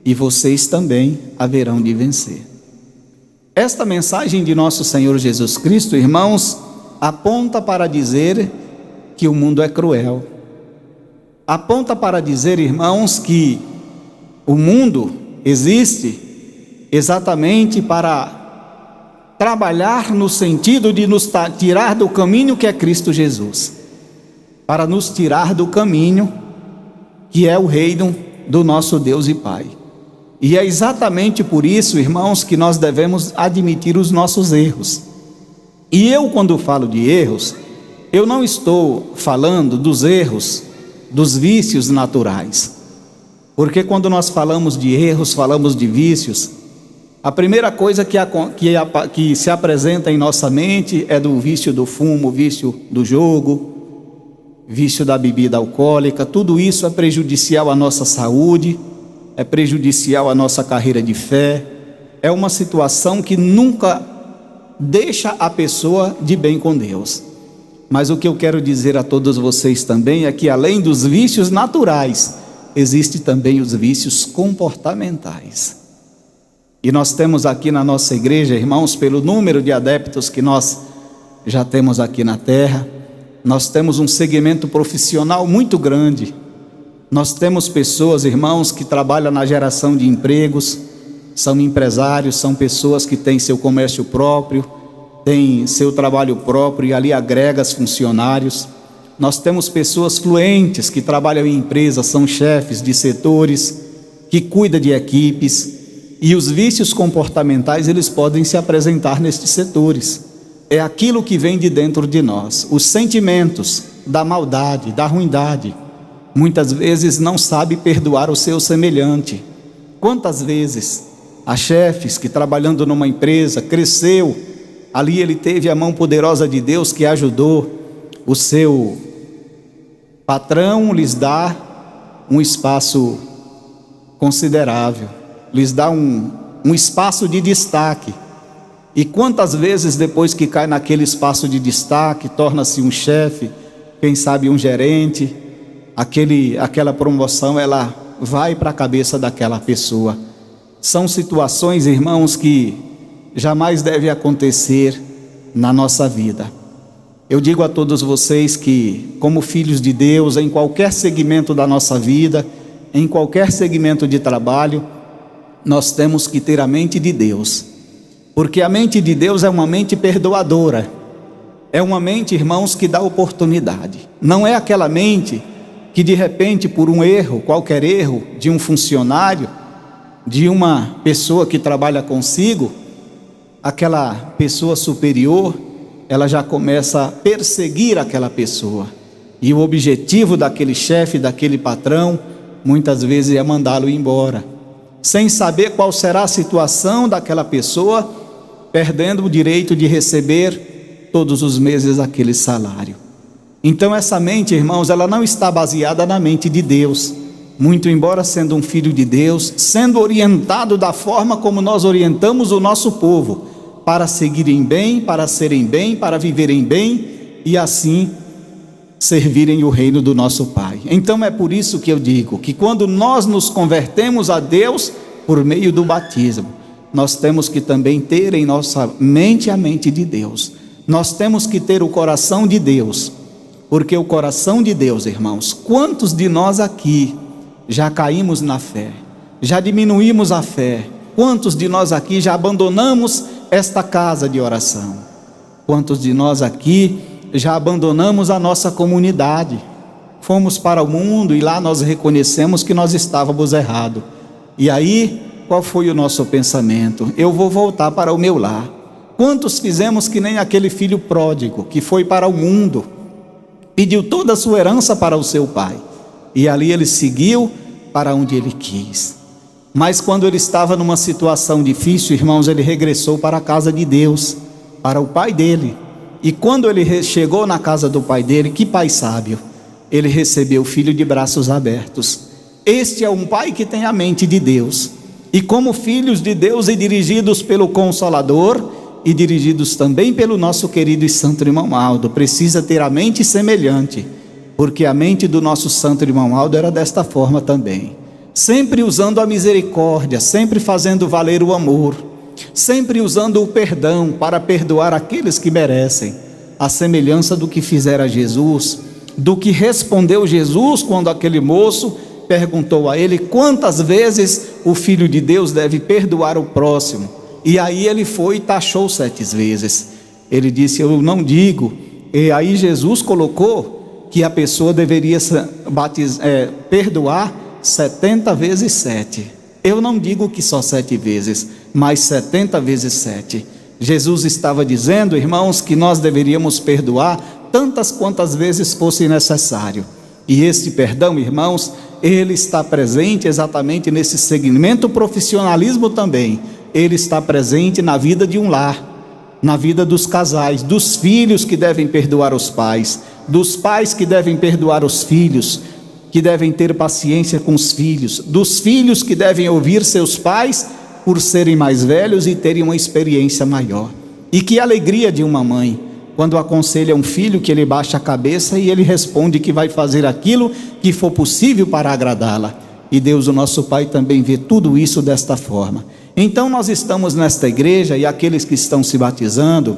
e vocês também haverão de vencer. Esta mensagem de nosso Senhor Jesus Cristo, irmãos, aponta para dizer que o mundo é cruel, aponta para dizer, irmãos, que o mundo, existe exatamente para trabalhar no sentido de nos tirar do caminho que é Cristo Jesus, para nos tirar do caminho que é o reino do nosso Deus e Pai. E é exatamente por isso, irmãos, que nós devemos admitir os nossos erros. E eu, quando falo de erros, eu não estou falando dos erros, dos vícios naturais. Porque quando nós falamos de erros, falamos de vícios, a primeira coisa que se apresenta em nossa mente é do vício do fumo, vício do jogo, vício da bebida alcoólica. Tudo isso é prejudicial à nossa saúde, é prejudicial à nossa carreira de fé. É uma situação que nunca deixa a pessoa de bem com Deus. Mas o que eu quero dizer a todos vocês também é que além dos vícios naturais, existem também os vícios comportamentais. E nós temos aqui na nossa igreja, irmãos, pelo número de adeptos que nós já temos aqui na terra, nós temos um segmento profissional muito grande. Nós temos pessoas, irmãos, que trabalham na geração de empregos, são empresários, são pessoas que têm seu comércio próprio, têm seu trabalho próprio e ali agrega os funcionários. Nós temos pessoas fluentes que trabalham em empresas, são chefes de setores, que cuidam de equipes. E os vícios comportamentais, eles podem se apresentar nestes setores. É aquilo que vem de dentro de nós, os sentimentos da maldade, da ruindade. Muitas vezes não sabe perdoar o seu semelhante. Quantas vezes há chefes que trabalhando numa empresa, cresceu, ali ele teve a mão poderosa de Deus que ajudou, o seu patrão lhes dá um espaço considerável, lhes dá um espaço de destaque. E quantas vezes depois que cai naquele espaço de destaque, torna-se um chefe, quem sabe um gerente, aquela promoção ela vai para a cabeça daquela pessoa. São situações, irmãos, que jamais deve acontecer na nossa vida. Eu digo a todos vocês que, como filhos de Deus, em qualquer segmento da nossa vida, em qualquer segmento de trabalho, nós temos que ter a mente de Deus, porque a mente de Deus é uma mente perdoadora, é uma mente, irmãos, que dá oportunidade. Não é aquela mente que de repente, por um erro, qualquer erro de um funcionário, de uma pessoa que trabalha consigo, aquela pessoa superior, ela já começa a perseguir aquela pessoa. E o objetivo daquele chefe, daquele patrão, muitas vezes é mandá-lo embora, sem saber qual será a situação daquela pessoa, perdendo o direito de receber todos os meses aquele salário. Então essa mente, irmãos, ela não está baseada na mente de Deus, muito embora sendo um filho de Deus, sendo orientado da forma como nós orientamos o nosso povo, para seguirem bem, para serem bem, para viverem bem e assim servirem o reino do nosso Pai. Então é por isso que eu digo que quando nós nos convertemos a Deus por meio do batismo, nós temos que também ter em nossa mente a mente de Deus. Nós temos que ter o coração de Deus, porque o coração de Deus, irmãos, quantos de nós aqui já caímos na fé, já diminuímos a fé? Quantos de nós aqui já abandonamos esta casa de oração? Quantos de nós aqui já abandonamos a nossa comunidade? Fomos para o mundo e lá nós reconhecemos que nós estávamos errados. E aí, qual foi o nosso pensamento? Eu vou voltar para o meu lar. Quantos fizemos que nem aquele filho pródigo que foi para o mundo, pediu toda a sua herança para o seu pai, e ali ele seguiu para onde ele quis. Mas quando ele estava numa situação difícil, irmãos, ele regressou para a casa de Deus, para o pai dele. E quando ele chegou na casa do pai dele, que pai sábio, ele recebeu o filho de braços abertos. Este é um pai que tem a mente de Deus. E como filhos de Deus e dirigidos pelo Consolador, e dirigidos também pelo nosso querido e santo irmão Aldo, precisa ter a mente semelhante, porque a mente do nosso santo irmão Aldo era desta forma também, sempre usando a misericórdia, sempre fazendo valer o amor, sempre usando o perdão para perdoar aqueles que merecem, a semelhança do que fizera Jesus, do que respondeu Jesus quando aquele moço perguntou a ele quantas vezes o Filho de Deus deve perdoar o próximo. E aí ele foi e taxou 7 vezes. Ele disse: eu não digo. E aí Jesus colocou que a pessoa deveria perdoar 70 vezes 7. Eu não digo que só 7 vezes, mas 70 vezes 7. Jesus estava dizendo, irmãos, que nós deveríamos perdoar tantas quantas vezes fosse necessário. E esse perdão, irmãos, ele está presente exatamente nesse segmento profissionalismo também. Ele está presente na vida de um lar, na vida dos casais, dos filhos que devem perdoar os pais, dos pais que devem perdoar os filhos, que devem ter paciência com os filhos, dos filhos que devem ouvir seus pais por serem mais velhos e terem uma experiência maior. E que alegria de uma mãe quando aconselha um filho que ele baixa a cabeça e ele responde que vai fazer aquilo que for possível para agradá-la. E Deus, o nosso Pai, também vê tudo isso desta forma. Então nós estamos nesta igreja, e aqueles que estão se batizando,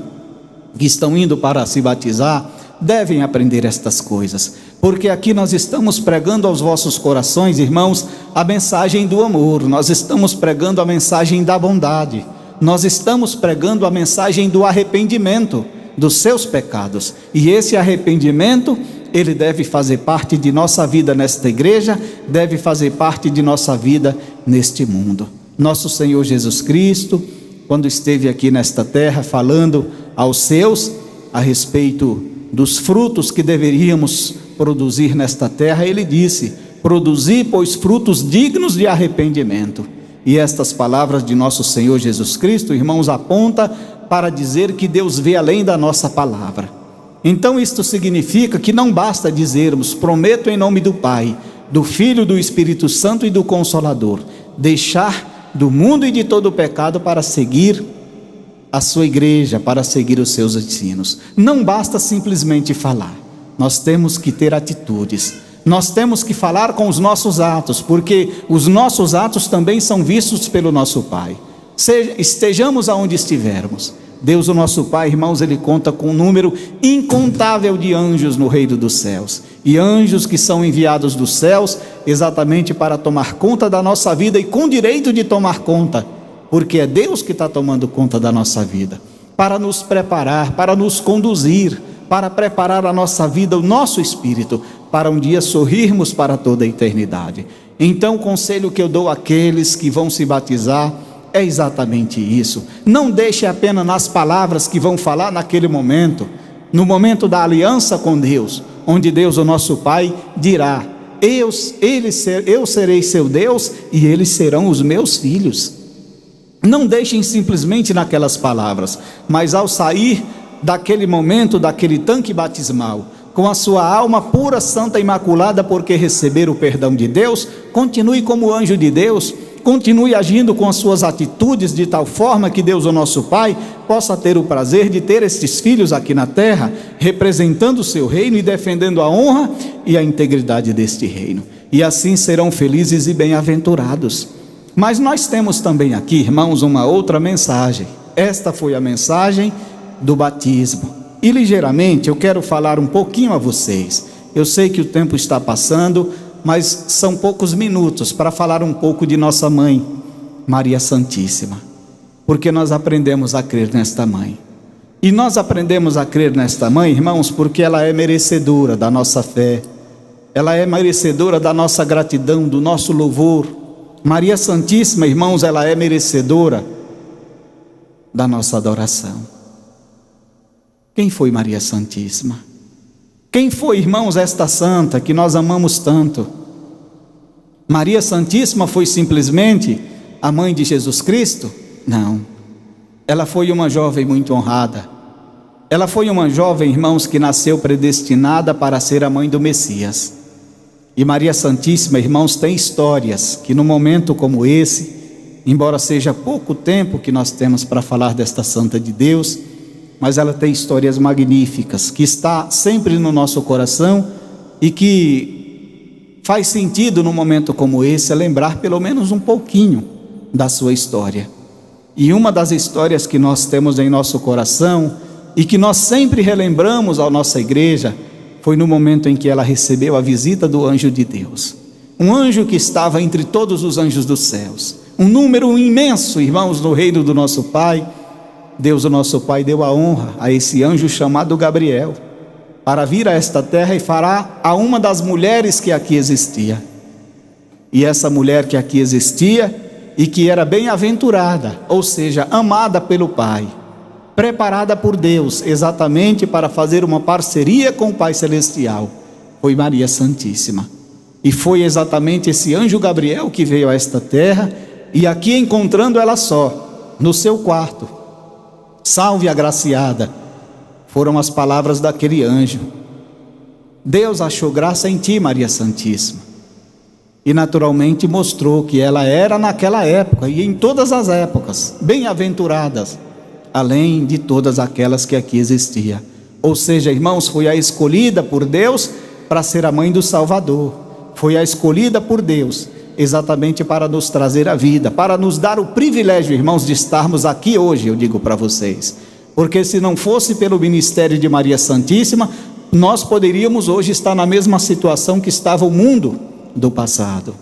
que estão indo para se batizar, devem aprender estas coisas, porque aqui nós estamos pregando aos vossos corações, irmãos, a mensagem do amor, nós estamos pregando a mensagem da bondade, nós estamos pregando a mensagem do arrependimento dos seus pecados, e esse arrependimento, ele deve fazer parte de nossa vida nesta igreja, deve fazer parte de nossa vida neste mundo. Nosso Senhor Jesus Cristo, quando esteve aqui nesta terra falando aos seus a respeito dos frutos que deveríamos produzir nesta terra, ele disse: produzi, pois, frutos dignos de arrependimento. E estas palavras de nosso Senhor Jesus Cristo, irmãos, aponta para dizer que Deus vê além da nossa palavra. Então isto significa que não basta dizermos: prometo em nome do Pai, do Filho, do Espírito Santo e do Consolador, deixar do mundo e de todo o pecado para seguir a sua igreja, para seguir os seus ensinos. Não basta simplesmente falar, nós temos que ter atitudes, nós temos que falar com os nossos atos, porque os nossos atos também são vistos pelo nosso Pai. Estejamos aonde estivermos, Deus, o nosso Pai, irmãos, ele conta com um número incontável de anjos no reino dos céus, e anjos que são enviados dos céus exatamente para tomar conta da nossa vida, e com direito de tomar conta, porque é Deus que está tomando conta da nossa vida, para nos preparar, para nos conduzir, para preparar a nossa vida, o nosso espírito, para um dia sorrirmos para toda a eternidade. Então o conselho que eu dou àqueles que vão se batizar é exatamente isso. Não deixe apenas nas palavras que vão falar naquele momento, no momento da aliança com Deus, onde Deus, o nosso Pai, dirá: eu serei seu Deus e eles serão os meus filhos. Não deixem simplesmente naquelas palavras, mas ao sair daquele momento, daquele tanque batismal, com a sua alma pura, santa, imaculada, porque receber o perdão de Deus, continue como anjo de Deus, continue agindo com as suas atitudes de tal forma que Deus, o nosso Pai, possa ter o prazer de ter estes filhos aqui na terra, representando o seu reino e defendendo a honra e a integridade deste reino, e assim serão felizes e bem-aventurados. Mas nós temos também aqui, irmãos, uma outra mensagem. Esta foi a mensagem do batismo, e ligeiramente eu quero falar um pouquinho a vocês. Eu sei que o tempo está passando, mas são poucos minutos para falar um pouco de nossa mãe, Maria Santíssima, porque nós aprendemos a crer nesta mãe, e nós aprendemos a crer nesta mãe, irmãos, porque ela é merecedora da nossa fé, ela é merecedora da nossa gratidão, do nosso louvor. Maria Santíssima, irmãos, ela é merecedora da nossa adoração. Quem foi Maria Santíssima? Quem foi, irmãos, esta santa que nós amamos tanto? Maria Santíssima foi simplesmente a mãe de Jesus Cristo? Não. Ela foi uma jovem muito honrada. Ela foi uma jovem, irmãos, que nasceu predestinada para ser a mãe do Messias. E Maria Santíssima, irmãos, tem histórias que num momento como esse, embora seja pouco tempo que nós temos para falar desta santa de Deus, mas ela tem histórias magníficas, que está sempre no nosso coração, e que faz sentido num momento como esse, lembrar pelo menos um pouquinho da sua história. E uma das histórias que nós temos em nosso coração, e que nós sempre relembramos à nossa igreja, foi no momento em que ela recebeu a visita do anjo de Deus. um anjo que estava entre todos os anjos dos céus, um número imenso, irmãos, no reino do nosso Pai. Deus, o nosso Pai, deu a honra a esse anjo chamado Gabriel, para vir a esta terra e falar a uma das mulheres que aqui existia. E essa mulher que aqui existia e que era bem-aventurada, ou seja, amada pelo Pai, preparada por Deus exatamente para fazer uma parceria com o Pai Celestial, foi Maria Santíssima. E foi exatamente esse anjo Gabriel que veio a esta terra, e aqui encontrando ela só, no seu quarto, salve agraciada, foram as palavras daquele anjo: Deus achou graça em ti, Maria Santíssima. E naturalmente mostrou que ela era naquela época e em todas as épocas bem-aventuradas, além de todas aquelas que aqui existia. Ou seja, irmãos, foi a escolhida por Deus para ser a mãe do Salvador, foi a escolhida por Deus exatamente para nos trazer a vida, para nos dar o privilégio, irmãos, de estarmos aqui hoje, eu digo para vocês, porque se não fosse pelo ministério de Maria Santíssima, nós poderíamos hoje estar na mesma situação que estava o mundo do passado,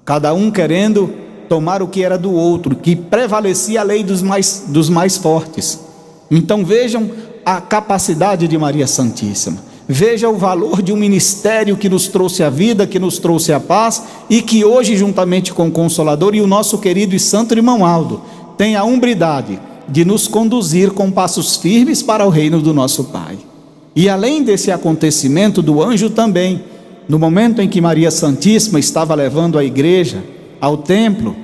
cada um querendo tomar o que era do outro, que prevalecia a lei dos mais fortes. Então vejam a capacidade de Maria Santíssima, veja o valor de um ministério que nos trouxe a vida, que nos trouxe a paz, e que hoje, juntamente com o Consolador e o nosso querido e santo irmão Aldo, tem a umbridade de nos conduzir com passos firmes para o reino do nosso Pai. E além desse acontecimento do anjo também, no momento em que Maria Santíssima estava levando a igreja ao templo,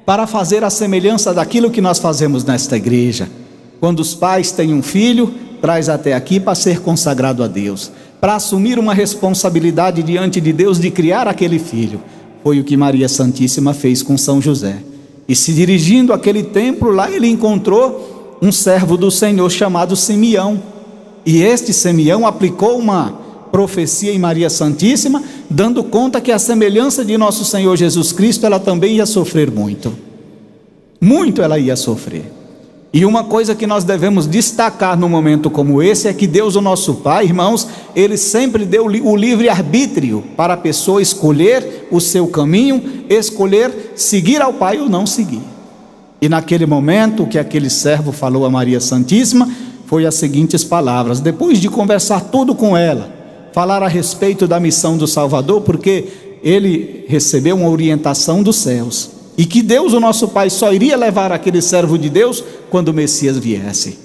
para fazer a semelhança daquilo que nós fazemos nesta igreja, quando os pais têm um filho, traz até aqui para ser consagrado a Deus, para assumir uma responsabilidade diante de Deus de criar aquele filho. Foi o que Maria Santíssima fez com São José. E se dirigindo àquele templo, lá ele encontrou um servo do Senhor chamado Simeão. E este Simeão aplicou uma profecia em Maria Santíssima, dando conta que a semelhança de nosso Senhor Jesus Cristo, ela também ia sofrer muito. Muito ela ia sofrer. E uma coisa que nós devemos destacar num momento como esse é que Deus, o nosso Pai, irmãos, Ele sempre deu o livre-arbítrio para a pessoa escolher o seu caminho, escolher seguir ao Pai ou não seguir. E naquele momento, o que aquele servo falou a Maria Santíssima foi as seguintes palavras, depois de conversar tudo com ela, falar a respeito da missão do Salvador, porque ele recebeu uma orientação dos céus, e que Deus, o nosso Pai, só iria levar aquele servo de Deus quando o Messias viesse.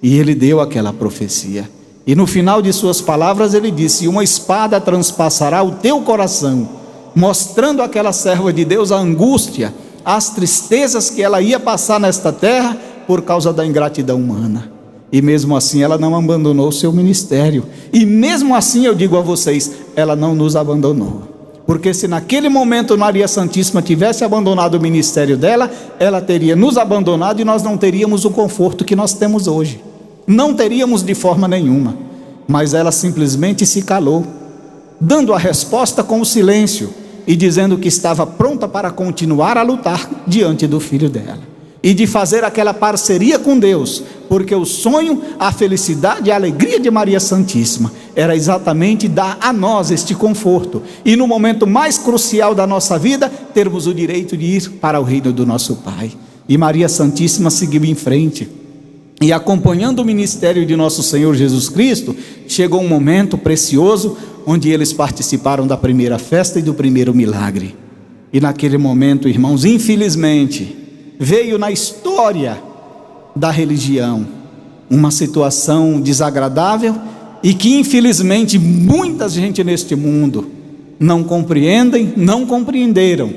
E ele deu aquela profecia, e no final de suas palavras ele disse: uma espada transpassará o teu coração, mostrando àquela serva de Deus a angústia, as tristezas que ela ia passar nesta terra por causa da ingratidão humana. E mesmo assim ela não abandonou o seu ministério, e mesmo assim eu digo a vocês, ela não nos abandonou, porque se naquele momento Maria Santíssima tivesse abandonado o ministério dela, ela teria nos abandonado e nós não teríamos o conforto que nós temos hoje, não teríamos de forma nenhuma. Mas ela simplesmente se calou, dando a resposta com o silêncio e dizendo que estava pronta para continuar a lutar diante do filho dela e de fazer aquela parceria com Deus, porque o sonho, a felicidade e a alegria de Maria Santíssima era exatamente dar a nós este conforto, e no momento mais crucial da nossa vida, termos o direito de ir para o reino do nosso Pai. E Maria Santíssima seguiu em frente, e acompanhando o ministério de nosso Senhor Jesus Cristo, chegou um momento precioso, onde eles participaram da primeira festa e do primeiro milagre. E naquele momento, irmãos, infelizmente, veio na história da religião uma situação desagradável, e que infelizmente muita gente neste mundo não compreenderam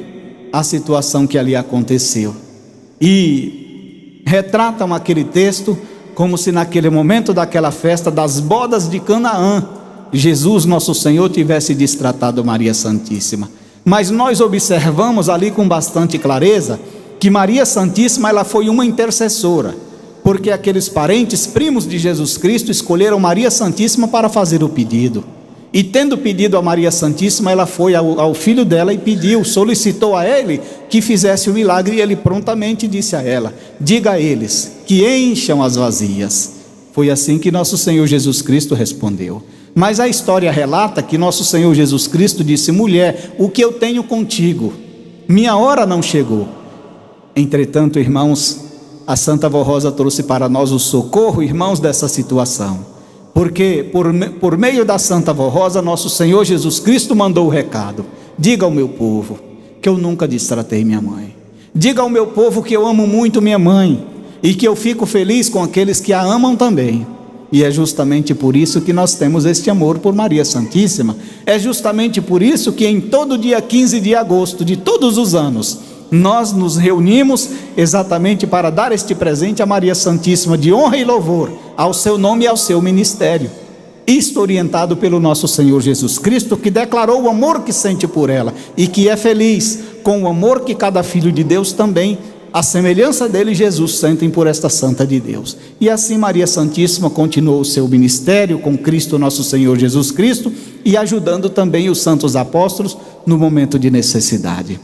a situação que ali aconteceu, e retratam aquele texto como se naquele momento daquela festa das bodas de Canaã, Jesus nosso Senhor tivesse destratado Maria Santíssima. Mas nós observamos ali com bastante clareza que Maria Santíssima, ela foi uma intercessora, porque aqueles parentes primos de Jesus Cristo escolheram Maria Santíssima para fazer o pedido, e tendo pedido a Maria Santíssima, ela foi ao filho dela e pediu, solicitou a ele que fizesse o milagre, e ele prontamente disse a ela: diga a eles que encham as vazias. Foi assim que nosso Senhor Jesus Cristo respondeu. Mas a história relata que nosso Senhor Jesus Cristo disse: mulher, o que eu tenho contigo? Minha hora não chegou. Entretanto, irmãos, a Santa Vó Rosa trouxe para nós o socorro, irmãos, dessa situação. Porque por meio da Santa Vó Rosa, nosso Senhor Jesus Cristo mandou o recado: diga ao meu povo que eu nunca destratei minha mãe. Diga ao meu povo que eu amo muito minha mãe e que eu fico feliz com aqueles que a amam também. E é justamente por isso que nós temos este amor por Maria Santíssima. É justamente por isso que em todo dia 15 de agosto de todos os anos, nós nos reunimos exatamente para dar este presente a Maria Santíssima de honra e louvor ao seu nome e ao seu ministério. Isto orientado pelo nosso Senhor Jesus Cristo, que declarou o amor que sente por ela e que é feliz com o amor que cada filho de Deus também, a semelhança dele, Jesus, sentem por esta Santa de Deus. E assim Maria Santíssima continuou o seu ministério com Cristo, nosso Senhor Jesus Cristo, e ajudando também os santos apóstolos no momento de necessidade.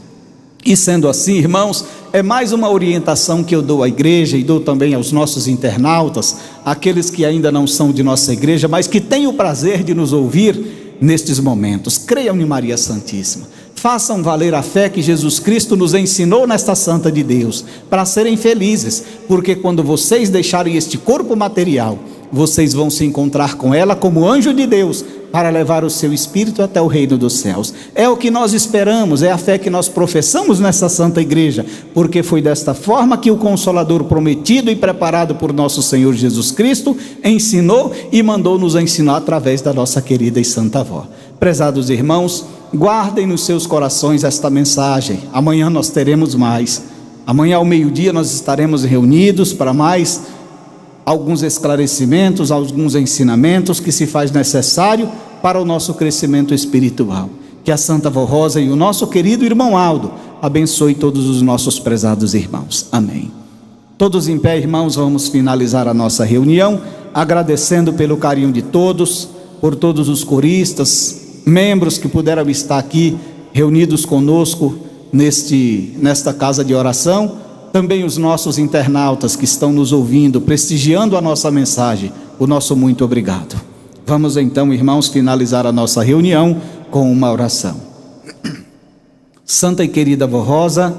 E sendo assim, irmãos, é mais uma orientação que eu dou à igreja e dou também aos nossos internautas, aqueles que ainda não são de nossa igreja, mas que têm o prazer de nos ouvir nestes momentos. Creiam em Maria Santíssima. Façam valer a fé que Jesus Cristo nos ensinou nesta Santa de Deus, para serem felizes, porque quando vocês deixarem este corpo material, vocês vão se encontrar com ela como anjo de Deus, para levar o seu espírito até o reino dos céus. É o que nós esperamos, é a fé que nós professamos nessa Santa Igreja, porque foi desta forma que o Consolador prometido e preparado por nosso Senhor Jesus Cristo ensinou e mandou nos ensinar através da nossa querida e Santa Avó. Prezados irmãos, guardem nos seus corações esta mensagem. Amanhã nós teremos mais. Amanhã ao meio-dia nós estaremos reunidos para mais alguns esclarecimentos, alguns ensinamentos que se faz necessário para o nosso crescimento espiritual. Que a Santa Vó Rosa e o nosso querido irmão Aldo abençoe todos os nossos prezados irmãos. Amém. Todos em pé, irmãos, vamos finalizar a nossa reunião, agradecendo pelo carinho de todos, por todos os coristas, membros que puderam estar aqui reunidos conosco nesta casa de oração, também os nossos internautas que estão nos ouvindo, prestigiando a nossa mensagem, o nosso muito obrigado. Vamos então, irmãos, finalizar a nossa reunião com uma oração. Santa e querida Vó Rosa,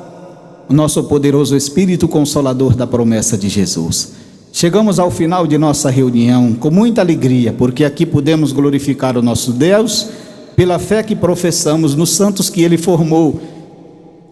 o nosso poderoso Espírito Consolador da promessa de Jesus, chegamos ao final de nossa reunião com muita alegria, porque aqui podemos glorificar o nosso Deus pela fé que professamos nos santos que Ele formou,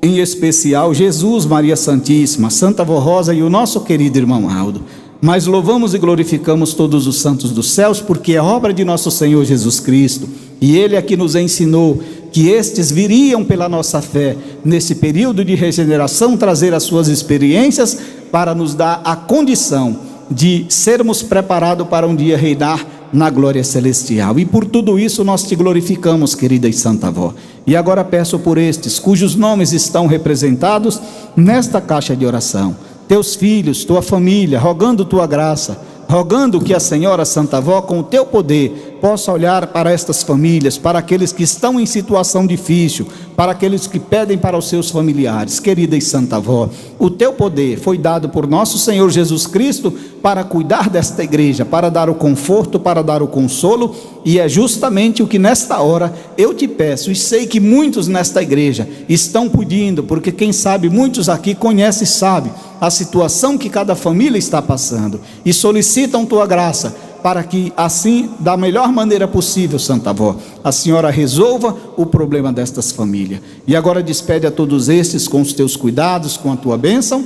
em especial Jesus, Maria Santíssima, Santa Vó Rosa e o nosso querido irmão Aldo. Mas louvamos e glorificamos todos os santos dos céus, porque é obra de nosso Senhor Jesus Cristo, e Ele é que nos ensinou que estes viriam pela nossa fé, nesse período de regeneração, trazer as suas experiências para nos dar a condição de sermos preparados para um dia reinar na glória celestial. E por tudo isso nós te glorificamos, querida e Santa Avó. E agora peço por estes, cujos nomes estão representados nesta caixa de oração, teus filhos, tua família, rogando tua graça, rogando que a Senhora Santa Avó, com o teu poder, possa olhar para estas famílias, para aqueles que estão em situação difícil, para aqueles que pedem para os seus familiares. Querida e Santa Avó, o teu poder foi dado por nosso Senhor Jesus Cristo para cuidar desta igreja, para dar o conforto, para dar o consolo, e é justamente o que nesta hora eu te peço, e sei que muitos nesta igreja estão pedindo, porque quem sabe muitos aqui conhecem e sabem a situação que cada família está passando, e solicitam tua graça, para que assim, da melhor maneira possível, Santa Avó, a Senhora resolva o problema destas famílias. E agora despede a todos estes com os teus cuidados, com a tua bênção,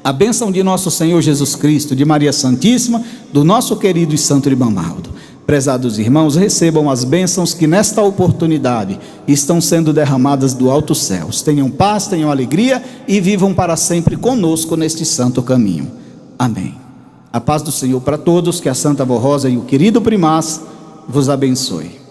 a bênção de nosso Senhor Jesus Cristo, de Maria Santíssima, do nosso querido e santo irmão Aldo. Prezados irmãos, recebam as bênçãos que nesta oportunidade estão sendo derramadas do alto céus. Tenham paz, tenham alegria e vivam para sempre conosco neste santo caminho. Amém. A paz do Senhor para todos, que a Santa Vó Rosa e o querido primaz vos abençoe.